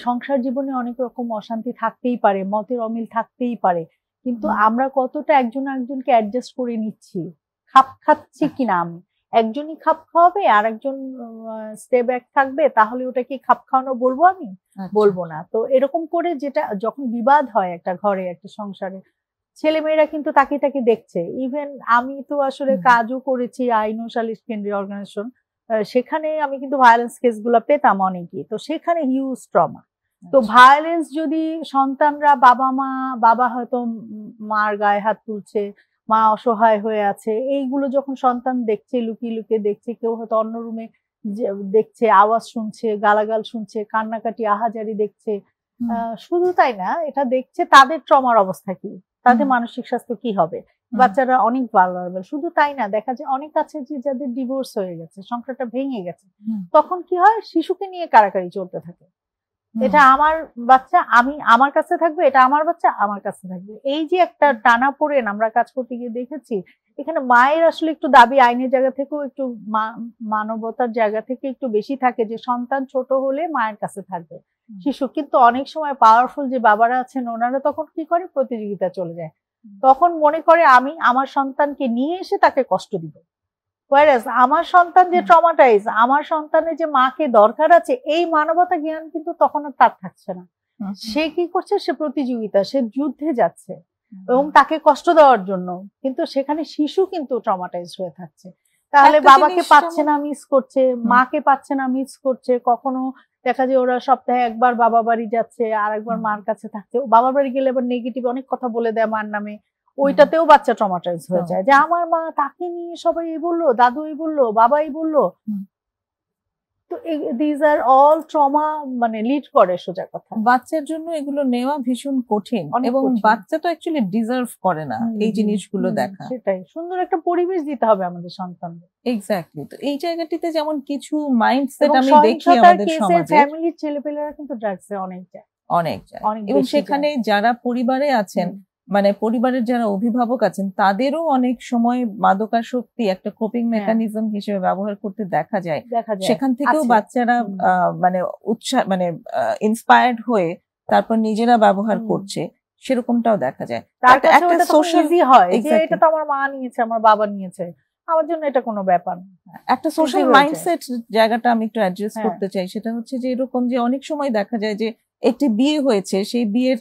সংসার জীবনে অনেক রকম অশান্তি থাকতেই পারে, মতের অমিল থাকতেই পারে, কিন্তু আমরা কতটা একজন একজনকে অ্যাডজাস্ট করে নিচ্ছি, খাপ খাচ্ছি কিনা। আমি একজনই খাপ খাওয়াবে আর একজন স্টে ব্যাক থাকবে, তাহলে ওটা কি খাপ খাওয়ানো বলবো? আমি বলবো না। তো এরকম করে যেটা যখন বিবাদ হয় একটা ঘরে, একটা সংসারে, ছেলেমেয়েরা কিন্তু তাকে তাকে দেখছে। ইভেন আমি তো আসলে কাজও করেছি আইন ও সালিশ কেন্দ্রীয় অর্গানাইজেশন, সেখানে আমি কিন্তু ভায়োলেন্স কেসগুলো পেতাম অনেকই। তো সেখানে হিউজ ট্রমা। তো ভায়োলেন্স যদি সন্তানরা, বাবা হয়তো মার গায়ে হাত তুলছে, মা অসহায় হয়ে আছে, এইগুলো যখন সন্তান দেখছে, লুকিয়ে লুকিয়ে দেখছে, কেউ হয়তো অন্য রুমে দেখছে, আওয়াজ শুনছে, গালাগাল শুনছে, কান্নাকাটি আহাজারি দেখছে, শুধু তাই না, এটা দেখছে তাদের ট্রমার অবস্থা কি, তাদের মানসিক স্বাস্থ্য কি হবে। বাচ্চারা অনেক ভালনারেবল। শুধু তাই না, দেখা যায় অনেক আছে যে যাদের ডিভোর্স হয়ে গেছে, সংসারটা ভেঙে গেছে, তখন কি হয়, শিশুকে নিয়ে কারাকারি চলতে থাকে। এটা আমার বাচ্চা, আমি আমার কাছে থাকবে, এটা আমার বাচ্চা আমার কাছে থাকবে। এই যে একটা টানা পড়েন আমরা কাজ করতে গিয়ে দেখেছি, এখানে মায়ের আসলে একটু দাবি আইনের জায়গা থেকেও একটু মানবতার জায়গা থেকে একটু বেশি থাকে, যে সন্তান ছোট হলে মায়ের কাছে থাকবে শিশু। কিন্তু অনেক সময় পাওয়ারফুল যে বাবারা আছেন, ওনারা তখন কি করে, প্রতিযোগিতা চলে যায়, তখন মনে করে আমি আমার সন্তানকে নিয়ে এসে তাকে কষ্ট দিব। ওয়ারেস আমার সন্তান যে ট্রমাটাইজ, আমার সন্তানের যে মাকে দরকার আছে, এই মানবতা জ্ঞান কিন্তু তখন আর তার থাকছে না। সে কি করছে, সে প্রতিযোগিতা, সে যুদ্ধে যাচ্ছে এবং তাকে কষ্ট দেওয়ার জন্য, কিন্তু সেখানে শিশু কিন্তু ট্রমাটাইজ হয়ে থাকছে। তাহলে বাবাকে পাচ্ছে না, মিস করছে, মাকে পাচ্ছে না, মিস করছে। কখনো দেখা যায় ওরা সপ্তাহে একবার বাবা বাড়ি যাচ্ছে, আর একবার মার কাছে থাকছে, বাবা বাড়ি গেলে আবার নেগেটিভ অনেক কথা বলে দেয় মার নামে, ওইটাতেও বাচ্চা ট্রমাটাইজ হয়ে যায়, যে আমার মা তাকে নিয়ে সবাই এই বললো, দাদু এই বললো, বাবা এই বললো। তো দিস আর অল ট্রমা, মানে লিড করে সোজা কথা। বাচ্চার জন্য এগুলো নেওয়া ভীষণ কঠিন, এবং বাচ্চা তো অ্যাকচুয়ালি ডিজার্ভ করে না এই জিনিসগুলো দেখা। সেটাই, সুন্দর একটা পরিবেশ দিতে হবে আমাদের সন্তানদের। এক্স্যাক্টলি। তো এই জায়গাটিতে যেমন কিছু মাইন্ডসেট আমি দেখি আমাদের সমাজে, ফ্যামিলির ছেলেপেলেরা কিন্তু ড্রাগসে অনেক যায়, এবং সেখানে যারা পরিবারে আছেন, মানে পরিবারের যারা অভিভাবক আছেন, তাদেরও অনেক সময় মাদকাসক্তি একটা কোপিং মেকানিজম হিসেবে ব্যবহার করতে দেখা যায়। সেখান থেকেও বাচ্চারা মানে উৎসাহ, মানে ইন্সপায়ার্ড হয়ে তারপর নিজেরা ব্যবহার করছে, সেরকমটাও দেখা যায়। একটা সোশ্যাল হয় যে এটা তো আমার মা নিয়েছে, আমার বাবা নিয়েছে, আমার জন্য এটা কোনো ব্যাপার না। একটা সোশ্যাল মাইন্ডসেট জায়গাটা আমি একটু অ্যাড্রেস করতে চাই। সেটা হচ্ছে যে এরকম যে অনেক সময় দেখা যায় যে একটি বিয়ে হয়েছে, সেই বিয়ের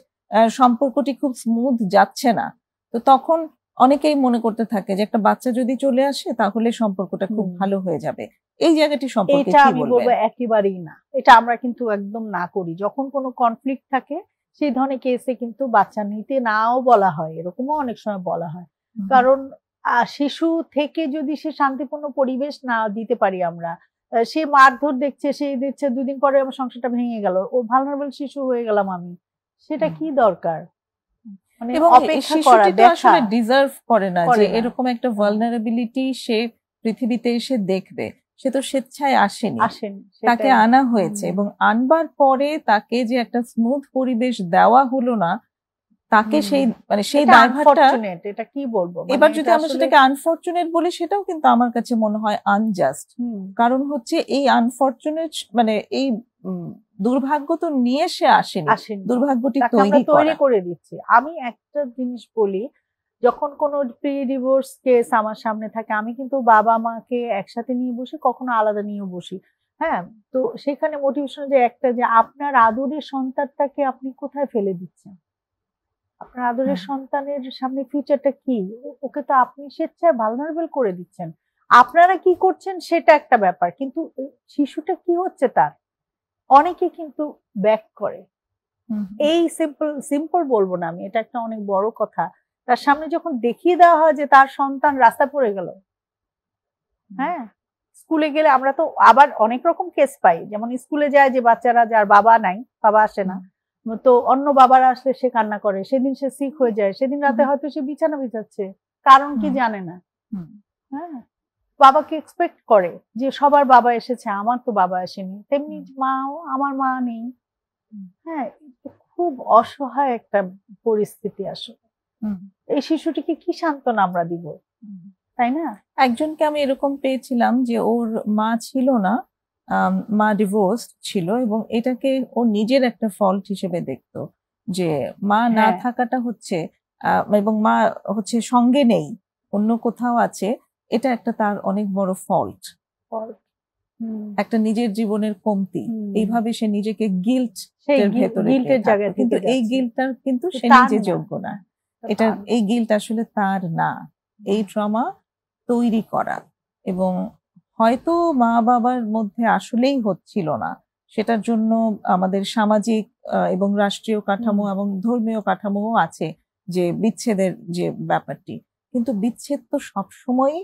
সম্পর্কটি খুব স্মুথ যাচ্ছে না, তো তখন অনেকেই মনে করতে থাকে যে একটা বাচ্চা যদি চলে আসে তাহলে সম্পর্কটা খুব ভালো হয়ে যাবে। এই জায়গাটি সম্পর্কে কি বলবেন? একেবারেই না, এটা আমরা কিন্তু একদম না করি। যখন কোনো কনফ্লিক্ট থাকে সেই ধরনের কেসে কিন্তু বাচ্চা নিতে নাও বলা হয়, এরকমও অনেক সময় বলা হয়। কারণ শিশু থেকে যদি সে শান্তিপূর্ণ পরিবেশ না দিতে পারি আমরা, সে মারধর দেখছে, সে দিচ্ছে, 2 দিন পরে আমার সংসারটা ভেঙে গেল, ও ভালনারেবল শিশু হয়ে গেলাম আমি, সেটা কি দরকার? মানে এবং অপেক্ষা করা, শিশুটি তো দেখা আসলে ডিজার্ভ করে না যে করে না। এরকম একটা ভালনারেবিলিটি সে পৃথিবীতে এসে দেখবে। সে তো স্বেচ্ছায় আসেনি, তাকে সেটাই। আনা হয়েছে এবং আনবার পরে তাকে যে একটা স্মুথ পরিবেশ দেওয়া হলো না, তাকে সেই মানে সেই এটা দায়ভারটা, unfortunate, এটা কি বলবো, মানে এবার যদি এটা আমরা আসলে সেটাকে আনফরচুনেট বলি সেটাও কিন্তু আমার কাছে মনে হয় আনজাস্ট। কারণ হচ্ছে এই আনফরচুনেট মানে এই দুর্ভাগ্য তো নিয়ে সে আসেনি, দুর্ভাগ্যটি তাকে আমরা তৈরি তৈরি করে দিচ্ছি। আমি একটা জিনিস বলি, যখন কোনো প্রি ডিভোর্স কেস আমার সামনে থাকে, আমি কিন্তু বাবা মাকে একসাথে নিয়ে বসি, কখনো আলাদা নিয়ে বসি। হ্যাঁ, তো সেখানে মোটিভেশন যে একটা, যে আপনার আদরের সন্তানটাকে আপনি কোথায় ফেলে দিচ্ছেন? আপনার আদরের সন্তানের সামনে ফিউচারটা কি? ওকে তো আপনি স্বেচ্ছায় ভালনারেবল করে দিচ্ছেন। আপনারা কি করছেন সেটা একটা ব্যাপার, কিন্তু শিশুটা কি হচ্ছে তার? অনেকে কিন্তু ব্যাক করে। এই সিম্পল বলবো না আমি, এটা একটা অনেক বড় কথা। তার সামনে যখন দেখিয়ে দেওয়া হয় যে তার সন্তান রাস্তায় পড়ে গেল, হ্যাঁ, স্কুলে গেলে আমরা তো আবার অনেক রকম কেস পাই, যেমন স্কুলে যায় যে বাচ্চারা যার বাবা নাই, বাবা আসে না, তো অন্য বাবারা আসলে সে কান্না করে, সেদিন সে সিক হয়ে যায়, সেদিন রাতে হয়তো সে বিছানা বিছাচ্ছে, কারণ কি জানে না। হ্যাঁ, বাবাকে এক্সপেক্ট করে যে সবার বাবা এসেছে, আমার তো বাবা আসেনি, তেমনি মাও, আমার মা নেই। হ্যাঁ, খুব অসহায় একটা পরিস্থিতি আসলে। এই শিশুটিকে কি সান্ত্বনা আমরা দিব, তাই না? একজনকে আমি এরকম পেয়েছিলাম যে ওর মা ছিল না, মা ডিভোর্স ছিল এবং এটাকে ও নিজের একটা ফল্ট হিসেবে দেখতো যে মা না থাকাটা হচ্ছে এবং মা হচ্ছে সঙ্গে নেই, অন্য কোথাও আছে, এটা একটা তার অনেক বড় ফল্ট, একটা নিজের জীবনের কমতি। এইভাবে সে নিজেকে গিল্ট ভেতরে, কিন্তু এই গিল্টটার কিন্তু সে নিজে যোগ্য না, এটা এই গিল্ট আসলে তার না, এই ট্রমা তৈরি করা এবং হয়তো মা বাবার মধ্যে আসলেই হচ্ছিল না, সেটার জন্য আমাদের সামাজিক এবং রাষ্ট্রীয় কাঠামো এবং ধর্মীয় কাঠামোও আছে যে বিচ্ছেদের যে ব্যাপারটি, কিন্তু বিচ্ছেদ তো সবসময়ই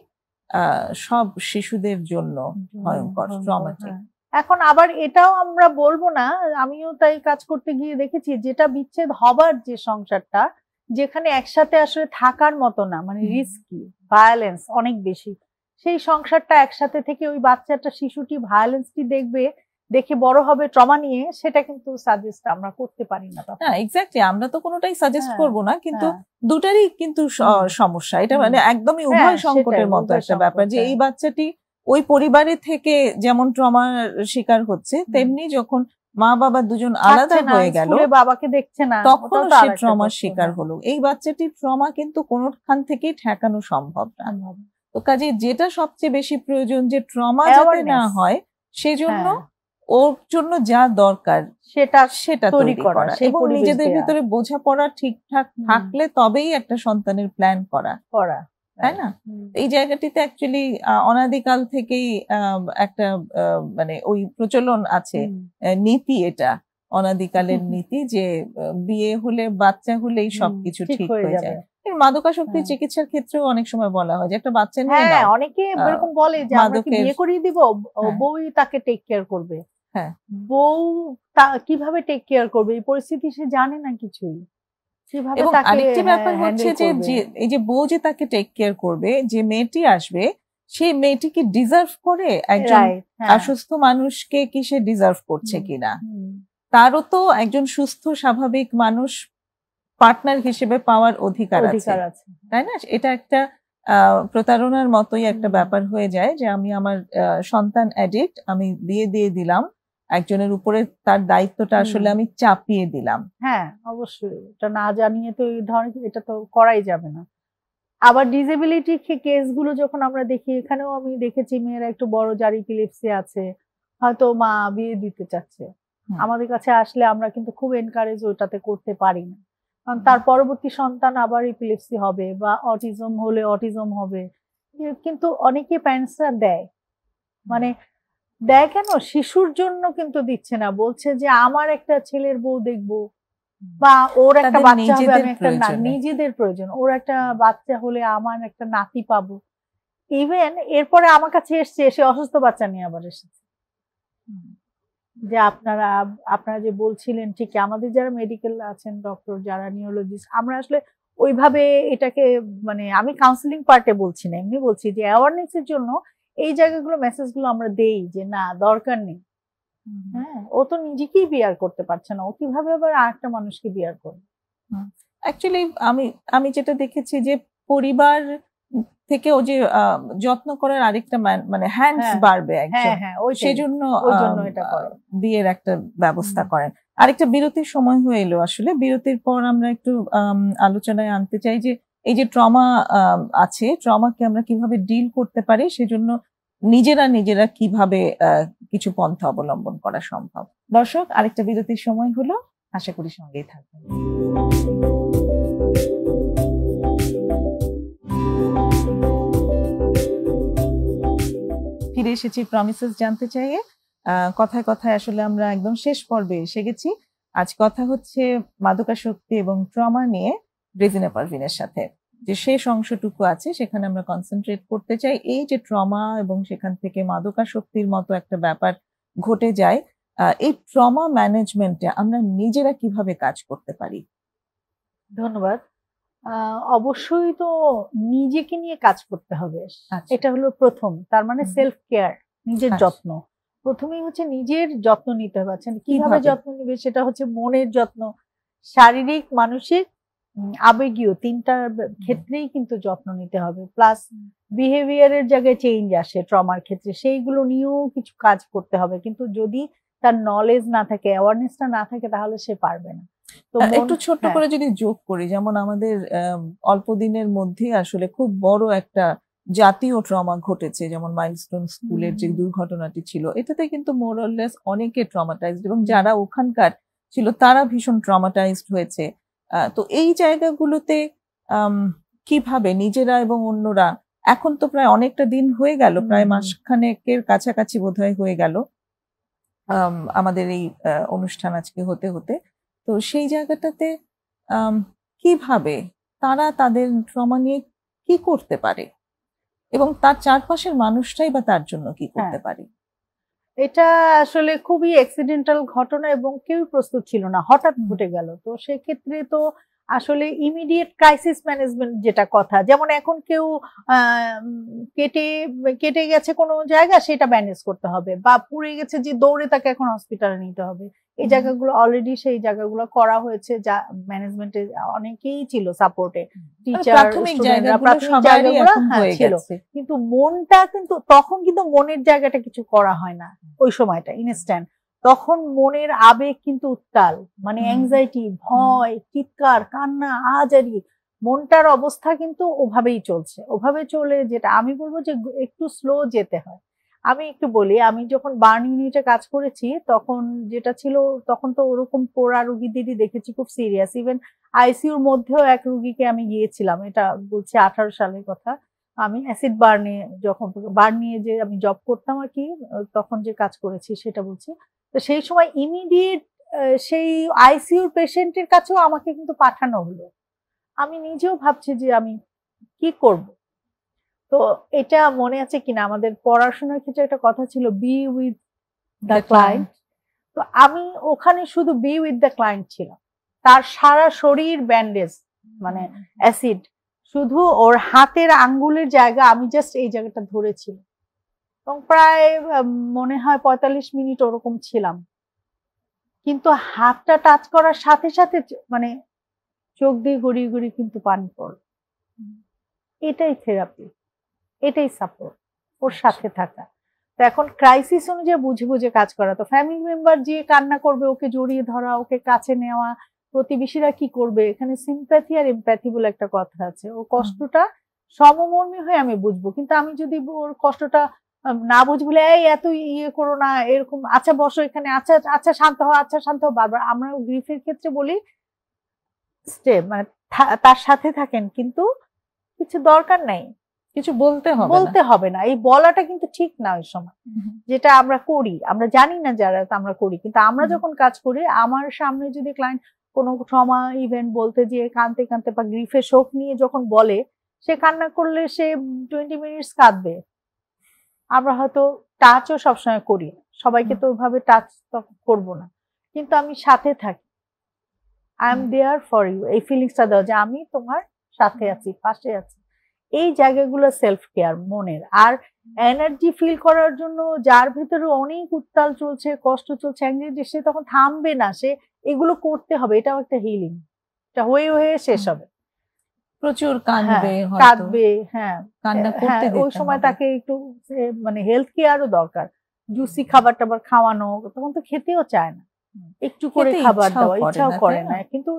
সব শিশুদের জন্য ভয়ঙ্কর, ট্রমাটিক। এখন আবার এটাও আমরা বলবো না, আমিও তাই কাজ করতে গিয়ে দেখেছি, যেটা বিচ্ছেদ হবার যে সংসারটা, যেখানে একসাথে আসলে থাকার মতো না, মানে রিস্কি, ভায়োলেন্স অনেক বেশি, সেই সংসারটা একসাথে থেকে ওই বাচ্চাটা, শিশুটি ভায়োলেন্সটি দেখবে, দেখে বড় হবে ট্রমা নিয়ে, সেটা কিন্তু সাজেস্ট আমরা করতে পারি না। হ্যাঁ, এক্স্যাক্টলি, আমরা তো কোনোটাই সাজেস্ট করব না, কিন্তু দুটারই কিন্তু সমস্যা, এটা মানে একদমই উভয় সংকটের মতো একটা ব্যাপার যে এই বাচ্চাটি ওই পরিবারে থেকে যেমন ট্রমার শিকার হচ্ছে, তেমনি যখন মা বাবা দুজন আলাদা হয়ে গেল, বাবাকে দেখছে না, তখন সে ট্রমার শিকার হলো। এই বাচ্চাটির ট্রমা কিন্তু কোনোখান থেকেই ঠেকানো সম্ভব না। তো কাজে যেটা সবচেয়ে বেশি প্রয়োজন যে ট্রমা যাতে না হয়, সেজন্য ওর জন্য যা দরকার সেটা তৈরি করা এবং নিজেদের ভিতরে বোঝাপড়া ঠিকঠাক থাকলে তবেই একটা সন্তানের প্ল্যান করা, তাই না? এই জায়গাটিতে অ্যাকচুয়ালি অনাদিকাল থেকেই একটা মানে ওই প্রচলন আছে, নীতি, এটা অনাদিকালের নীতি যে বিয়ে হলে, বাচ্চা হলেই সবকিছু ঠিক হয়ে যায়। মাদকাসক্তি চিকিৎসার ক্ষেত্রেও অনেক সময় বলা হয় যে একটা বাচ্চা নিয়ে নাও, অনেকে এরকম বলে যে আমরা কি বিয়ে করিয়ে দিব, বউই তাকে টেক কেয়ার করবে। হ্যাঁ, বউ কিভাবে টেক কেয়ার করবে, এই পরিস্থিতি সে জানে না কিছুই। এবং আরেকটি ব্যাপার হচ্ছে যে এই যে বউ যে তাকে টেক কেয়ার করবে, যে মেয়েটি আসবে, সেই মেয়েটি কি ডিজার্ভ করে একজন অসুস্থ মানুষকে, কি সে ডিজার্ভ করছে কিনা, তারও তো একজন সুস্থ স্বাভাবিক মানুষ পার্টনার হিসেবে পাওয়ার অধিকার আছে, তাই না? এটা একটা প্রতারণার মতোই একটা ব্যাপার হয়ে যায় যে আমি আমার সন্তান অ্যাডিক্ট, আমি বিয়ে দিয়ে দিলাম একজনের উপরে, তার দায়িত্বটা আসলে আমি চাপিয়ে দিলাম। হ্যাঁ, অবশ্যই, এটা না জানিয়ে তো এই ধরনের, এটা তো করাই যাবে না। আবার ডিসেবিলিটি কেসগুলো যখন আমরা দেখি, এখানেও আমি দেখেছি মেয়েরা একটু বড়, যার ইপিলেপসি আছে, হয়তো মা বিয়ে দিতে চাচ্ছে, আমাদের কাছে আসলে আমরা কিন্তু খুব এনকারেজ ওটাতে করতে পারি না, কারণ তার পরবর্তী সন্তান আবার ইপিলেপসি হবে বা অটিজম হলে অটিজম হবে, কিন্তু অনেকে প্যারেন্টসরা দেয়, মানে দেয় কেন, শিশুর জন্য কিন্তু দিচ্ছে না, বলছে যে আমার একটা ছেলের বউ দেখবো, বা ওর একটা তাদের বাচ্চা হবে, নিজেদের আমি একটা প্রয়োজনে। নিজেদের প্রয়োজন, ওর একটা বাচ্চা হলে আমার একটা নাতি পাবো। ইভেন এরপরে আমার কাছে এসছে, সে অসুস্থ বাচ্চা নিয়ে আবার এসেছে, যে আপনারা যে বলছিলেন ঠিক, আমাদের যারা মেডিকেল আছেন ডক্টর, যারা নিউরোলজিস্ট, আমরা আসলে ওইভাবে এটাকে, মানে আমি কাউন্সিলিং পার্টে বলছি না, এমনি বলছি যে অ্যাওয়ারনেস এর জন্য এই জায়গাগুলো মেসেজগুলো আমরা দেই যে না, দরকার নেই। হ্যাঁ, ও তো নিজেকেই বিয়ার করতে পারছে না, ও কিভাবে আবার আরেকটা মানুষকে বিয়ার করবে? অ্যাকচুয়ালি আমি যেটা দেখেছি যে পরিবার থেকে ও যে যত্ন করার আরেকটা মানে হ্যান্ডস বাড়বে একজন, সেজন্য এটা করে, বিয়ের একটা ব্যবস্থা করেন। আরেকটা বিরতির সময় হয়ে এলো, আসলে বিরতির পর আমরা একটু আলোচনায় আনতে চাই যে এই যে ট্রমা আছে, ট্রমাকে আমরা কিভাবে ডিল করতে পারি, সেজন্য নিজেরা কিভাবে কিছু পন্থা অবলম্বন করা সম্ভব। দর্শক, আরেকটা বিরতির সময় হলো, আশা করি সঙ্গেই থাকবেন। ফিরে এসেছি প্রমিসেস জানতে চাইয়ে। কথায় কথায় আসলে আমরা একদম শেষ পর্বে এসে গেছি। আজ কথা হচ্ছে মাদকাসক্তি এবং ট্রমা নিয়ে রেজিনা পারভিনের সাথে। যে শেষ অংশটুকু আছে সেখানে আমরা কনসেন্ট্রেট করতে চাই। এই যে ট্রমা এবং সেখান থেকে মাদকাসক্তির মতো একটা ব্যাপার ঘটে যায়, এই ট্রমা ম্যানেজমেন্টে আমরা নিজেরা কিভাবে কাজ করতে পারি? ধন্যবাদ। অবশ্যই তো নিজেকে নিয়ে কাজ করতে হবে, এটা হলো প্রথম। তার মানে সেলফ কেয়ার, নিজের যত্ন। প্রথমেই হচ্ছে নিজের যত্ন নিতে হবে। কিভাবে যত্ন নিবে? সেটা হচ্ছে মনের যত্ন, শারীরিক, মানসিক, আবেগীয়, তিনটা ক্ষেত্রেই কিন্তু যত্ন নিতে হবে। প্লাস বিহেভিয়ারের জায়গায় চেঞ্জ আসে ট্রমার ক্ষেত্রে, সেইগুলো নিয়েও কিছু কাজ করতে হবে। কিন্তু যদি তার নলেজ না থাকে, অ্যাওয়ারনেসটা না থাকে, তাহলে সে পারবে না। তো একটু ছোট্ট করে যদি যোগ করি, যেমন আমাদের অল্প দিনের মধ্যে আসলে খুব বড় একটা জাতীয় ট্রমা ঘটেছে, যেমন মাইলস্টোন স্কুলের যে দুর্ঘটনাটি ছিল, এটাতে কিন্তু মোরলেস অনেকে ট্রমাটাইজড, এবং যারা ওখানকার ছিল তারা ভীষণ ট্রমাটাইজড হয়েছে। তো এই জায়গাগুলোতে কিভাবে নিজেরা এবং অন্যরা, এখন তো প্রায় অনেকটা দিন হয়ে গেল, প্রায় মাসখানেকের কাছাকাছি বোধহয় হয়ে গেল আমাদের এই অনুষ্ঠান আজকে হতে হতে, তো সেই জায়গাটাতে কিভাবে তারা তাদের ট্রমা নিয়ে কি করতে পারে এবং তার চারপাশের মানুষটাই বা তার জন্য কি করতে পারে? এটা আসলে খুবই অ্যাক্সিডেন্টাল ঘটনা এবং কেউ প্রস্তুত ছিল না, হঠাৎ ঘটে গেল। তো সেক্ষেত্রে তো আসলে ইমিডিয়েট ক্রাইসিস ম্যানেজমেন্ট যেটা কথা, যেমন এখন কেউ কেটে গেছে কোনো জায়গা, সেটা ব্যান্ডেজ করতে হবে, বা পুড়ে গেছে যে দৌড়ে তাকে এখন হসপিটালে নিতে হবে। এই জায়গাগুলো অলরেডি সেই জায়গাগুলো করা হয়েছে, যা ম্যানেজমেন্টে অনেকেই ছিল সাপোর্টে, টিচার, প্রাথমিক জায়গাগুলো ছিল। কিন্তু মনটা কিন্তু তখন কিন্তু মনের জায়গাটা কিছু করা হয় না ওই সময়টা, ইনস্ট্যান্ট। তখন মনের আবেগ কিন্তু উত্তাল, মানে অ্যাংজাইটি, ভয়, চিৎকার, কান্না, আহাজারি, মনটার অবস্থা কিন্তু ওভাবেই চলছে। ওভাবে চলে, যেটা আমি বলবো যে একটু স্লো যেতে হয়। আমি একটু বলি, আমি যখন বার্ন ইউনিটে কাজ করেছি, তখন যেটা ছিল, তখন তো ওরকম পোড়া রুগীদেরই দেখেছি খুব সিরিয়াস। ইভেন আইসিইউর মধ্যেও এক রুগীকে আমি গিয়েছিলাম, এটা বলছি 18 সালের কথা। আমি অ্যাসিড বার্ন নিয়ে যে আমি জব করতাম আর কি, তখন যে কাজ করেছি সেটা বলছি। তো সেই সময় ইমিডিয়েট সেই আইসিইউর পেশেন্টের কাছেও আমাকে কিন্তু পাঠানো হলো। আমি নিজেও ভাবছি যে আমি কি করব। তো এটা মনে আছে কিনা, আমাদের পড়াশোনার ক্ষেত্রে একটা কথা ছিল, বি উইথ দ্য ক্লায়েন্ট। তো আমি ওখানে শুধু বি উইথ দ্য ক্লায়েন্ট ছিলাম। তার সারা শরীর ব্যান্ডেজ, মানে অ্যাসিড, শুধু ওর হাতের আঙ্গুলের জায়গা আমি জাস্ট এই জায়গাটা ধরেছিলাম, এবং প্রায় মনে হয় 45 মিনিট ওরকম ছিলাম। কিন্তু হাতটা টাচ করার সাথে সাথে মানে চোখ দিয়ে গড়িয়ে গড়িয়ে কিন্তু পানি পড়ল। এটাই থেরাপি, এটাই সাপোর্ট, ওর সাথে থাকা। তো এখন ক্রাইসিস অনুযায়ী বুঝে বুঝে কাজ করা। তো ফ্যামিলি মেম্বার যে কান্না করবে, ওকে জড়িয়ে ধরা, ওকে কাছে নেওয়া, প্রতিবেশীরা কি করবে, এখানে সিম্প্যাথি আর এমপ্যাথি বলে একটা কথা আছে। ও কষ্টটা সমমর্মী হয়ে আমি বুঝবো, কিন্তু আমি যদি ওর কষ্টটা না বুঝবো, এই এত ইয়ে করো না, এরকম, আচ্ছা বসো এখানে, আচ্ছা আচ্ছা শান্ত হও, আচ্ছা শান্ত হও, বারবার আমরা গ্রিফের ক্ষেত্রে বলি স্টে, মানে তার সাথে থাকেন, কিন্তু কিছু দরকার নাই, কিছু বলতে হবে না। এই বলাটা কিন্তু ঠিক না ওই সময়, যেটা আমরা করি, আমরা জানি না যারা আমরা করি, কিন্তু আমরা যখন কাজ করি, আমার সামনে যদি ক্লায়েন্ট কোনো ট্রমা ইভেন্ট বলতে যে কাঁদতে কাঁদতে বা গ্রিফে শোক নিয়ে যখন বলে, সে কান্না করলে সে 20 মিনিটস কাঁদবে। আমরা হয়তো টাচও সবসময় করি না, সবাইকে তো ওইভাবে টাচ করবো না, কিন্তু আমি সাথে থাকি, I am there for you, এই ফিলিংসটা দাও যে আমি তোমার সাথে আছি, পাশে আছি। এই জায়গাগুলো সেলফ কেয়ার মনের। আর এনার্জি ফিল করার জন্য যার ভেতরে অনেক উত্তাল চলছে, কষ্ট চলছে, অ্যাংজাইটি, সে তখন থামবে না, সে এগুলো করতে হবে, এটাও একটা হিলিং, এটা হয়ে হয়ে শেষ হবে। প্রচুর কাঁদবে, কাঁদবে, হ্যাঁ কান্না করতে ওই সময় তাকে একটু মানে হেলথ কেয়ারও দরকার, জুসি খাবার টাবার খাওয়ানো, তখন তো খেতেও চায় না, একটু করে খাবার দেওয়া ইচ্ছাও করে না, কিন্তু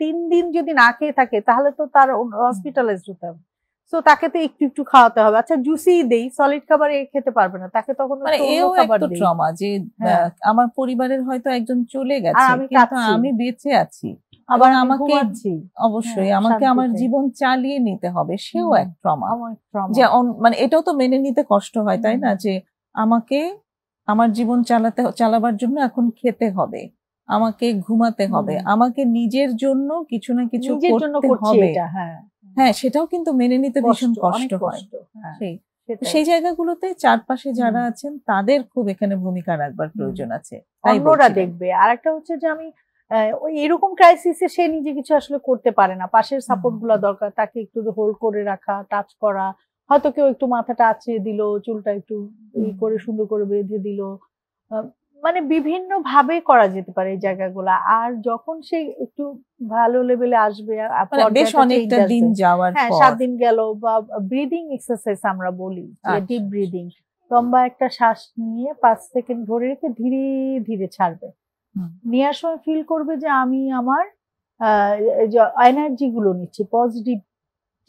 3 দিন যদি না খেয়ে থাকে তাহলে তো তার হসপিটালাইজড হতে হবে, তো তাকে তো একটু একটু খাওয়াতে হবে। আচ্ছা জুসি দেই, সলিড খাবার খেতে পারবে না, তাকে তখন এও একটা ট্রমা যে আমার পরিবারের হয়তো একজন চলে গেছে কিন্তু আমি বেঁচে আছি, আবার আমাকে অবশ্যই আমাকে আমার জীবন চালিয়ে নিতে হবে, সেও এক ট্রমা। যে মানে এটাও তো মেনে নিতে কষ্ট হয়, তাই না, যে আমাকে আমার জীবন চালাবার জন্য এখন খেতে হবে, আমাকে ঘুমাতে হবে, আমাকে নিজের জন্য কিছু না কিছু করতে হবে। হ্যাঁ, সেটাও কিন্তু মেনে নিতে ভীষণ কষ্ট হয়। সেই জায়গাগুলোতে চারপাশে যারা আছেন তাদের খুব এখানে ভূমিকা রাখবার প্রয়োজন আছে, অন্যরা দেখবে। আর একটা হচ্ছে যে আমি এরকম ক্রাইসিসে সে নিজে কিছু আসলে করতে পারে না, পাশের সাপোর্ট গুলা দরকার, তাকে একটু হোল্ড করে রাখা, টাচ করা, হয়তো কেউ একটু মাথাটা আঁচড়ে দিল, চুলটা একটু করে সুন্দর করে বেঁধে দিল, মানে বিভিন্ন ভাবে করা যেতে পারে এই জায়গাগুলা। আর যখন সে একটু ভালো লেভেলে আসবে, বেশ অনেকটা দিন যাওয়ার পর, 7 দিন গেল, বা ব্রিদিং এক্সারসাইজ আমরা বলি, ডিপ ব্রিদিং, লম্বা একটা শ্বাস নিয়ে 5 সেকেন্ড ধরে রেখে ধীরে ধীরে ছাড়বে, নেওয়ার সময় ফিল করবে যে আমি আমার এনার্জি গুলো নিচ্ছি, পজিটিভ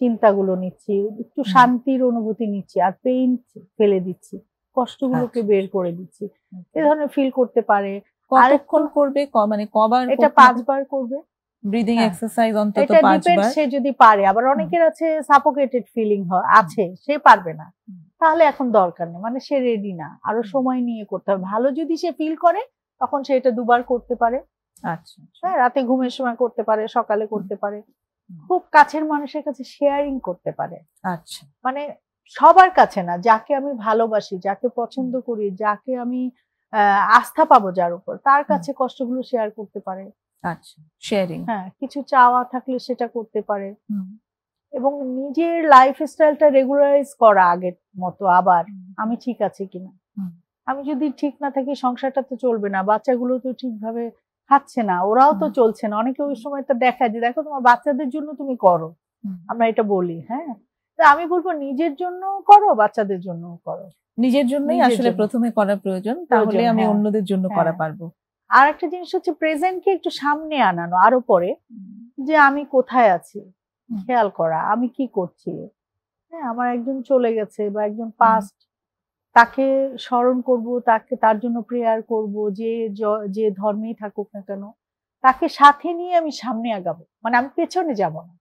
চিন্তাগুলো নিচ্ছি, একটু শান্তির অনুভূতি নিচ্ছি, আর পেইন ফেলে দিচ্ছি, কষ্টগুলোকে বের করে দিচ্ছি, এই ধরনের ফিল করতে পারে। কতক্ষণ করবে, মানে কবার? এটা 5 বার করবে ব্রিদিং এক্সারসাইজ অন্তত 5 বার, সে যদি পারে। আবার অনেকের আছে সাফোকেটেড ফিলিং আছে, সে পারবে না, তাহলে এখন দরকার নেই, মানে সে রেডি না, আরো সময় নিয়ে করতে হবে। ভালো যদি সে ফিল করে তখন সে এটা 2 বার করতে পারে। আচ্ছা, হ্যাঁ, রাতে ঘুমের সময় করতে পারে, সকালে করতে পারে, খুব কাছের মানুষের কাছে শেয়ারিং করতে পারে। আচ্ছা, মানে সবার কাছে না, যাকে আমি ভালোবাসি, যাকে পছন্দ করি, যাকে আমি আস্থা পাবো যার উপর, তার কাছে কষ্টগুলো শেয়ার করতে পারে। আচ্ছা, শেয়ারিং, হ্যাঁ, কিছু চাওয়া থাকলে সেটা করতে পারে, এবং নিজের লাইফস্টাইলটা রেগুলারাইজ করা আগের মতো। আবার আমি ঠিক আছি কিনা, আমি যদি ঠিক না থাকি সংসারটা তো চলবে না, বাচ্চাগুলো তো ঠিকভাবে খাচ্ছে না, ওরাও তো চলছে না। অনেকে ওই সময়টা দেখায় যে দেখো তোমার বাচ্চাদের জন্য তুমি করো, আমরা এটা বলি। হ্যাঁ, তা আমি বলবো নিজের জন্য করো, বাচ্চাদের জন্য করো, নিজের জন্যই আসলে প্রথমে করা প্রয়োজন, তাহলে আমি অন্যদের জন্য করা পারবো। আর একটা জিনিস হচ্ছে প্রেজেন্টকে একটু সামনে আনানো, আরো পরে, যে আমি কোথায় আছি খেয়াল করা, আমি কি করছি। হ্যাঁ, আমার একজন চলে গেছে বা একজন পাস্ট, তাকে স্মরণ করব, তাকে তার জন্য প্রেয়ার করব, যে ধর্মেই থাকুক না কেন, তাকে সাথে নিয়ে আমি সামনে আগাবো, মানে আমি পেছনে যাব না।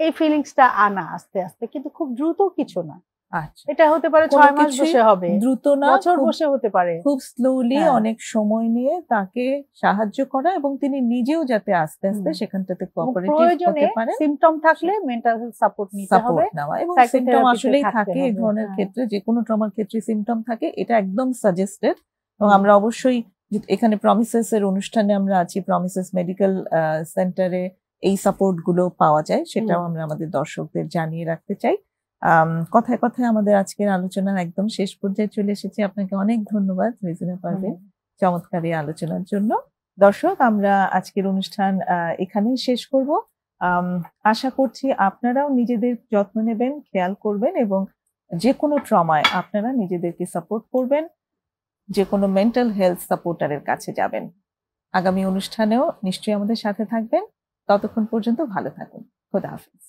এই ফিলিংসটা আনা আস্তে আস্তে, কিন্তু খুব দ্রুত কিছু না। আচ্ছা, এটা হতে পারে 6 মাস বসে হবে, দ্রুত না, বছর বসে হতে পারে। খুব স্লোলি, অনেক সময় নিয়ে তাকে সাহায্য করা, এবং তিনি নিজেও যাতে আস্তে আস্তে সেখান থেকে কোঅপারেটিভ হতে পারে। সিম্পটম থাকলে মেন্টাল হেলথ সাপোর্ট নিতে হবে, এবং সিম্পটম আসলেই থাকে এই ধরনের ক্ষেত্রে, যে কোনো ট্রমার ক্ষেত্রে সিম্পটম থাকে, এটা একদম সাজেস্টেড। এবং আমরা অবশ্যই এখানে প্রমিসেস এর অনুষ্ঠানে আমরা আছি, প্রমিসেস মেডিকেল সেন্টারে এই সাপোর্ট গুলো পাওয়া যায়, সেটাও আমরা আমাদের দর্শকদের জানিয়ে রাখতে চাই। কথায় কথায় আমাদের আজকের আলোচনার একদম শেষ পর্যায়ে চলে এসেছি। আপনাকে অনেক ধন্যবাদ রেজিনা পারভীন চমৎকার এই আলোচনার জন্য। দর্শক, আমরা আজকের অনুষ্ঠান এখানেই শেষ করব। আশা করছি আপনারাও নিজেদের যত্ন নেবেন, খেয়াল করবেন, এবং যে কোনো ট্রমায় আপনারা নিজেদেরকে সাপোর্ট করবেন, যে কোনো মেন্টাল হেলথ সাপোর্টারের কাছে যাবেন। আগামী অনুষ্ঠানেও নিশ্চয়ই আমাদের সাথে থাকবেন। ততক্ষণ পর্যন্ত ভালো থাকুন। খোদা হাফেজ।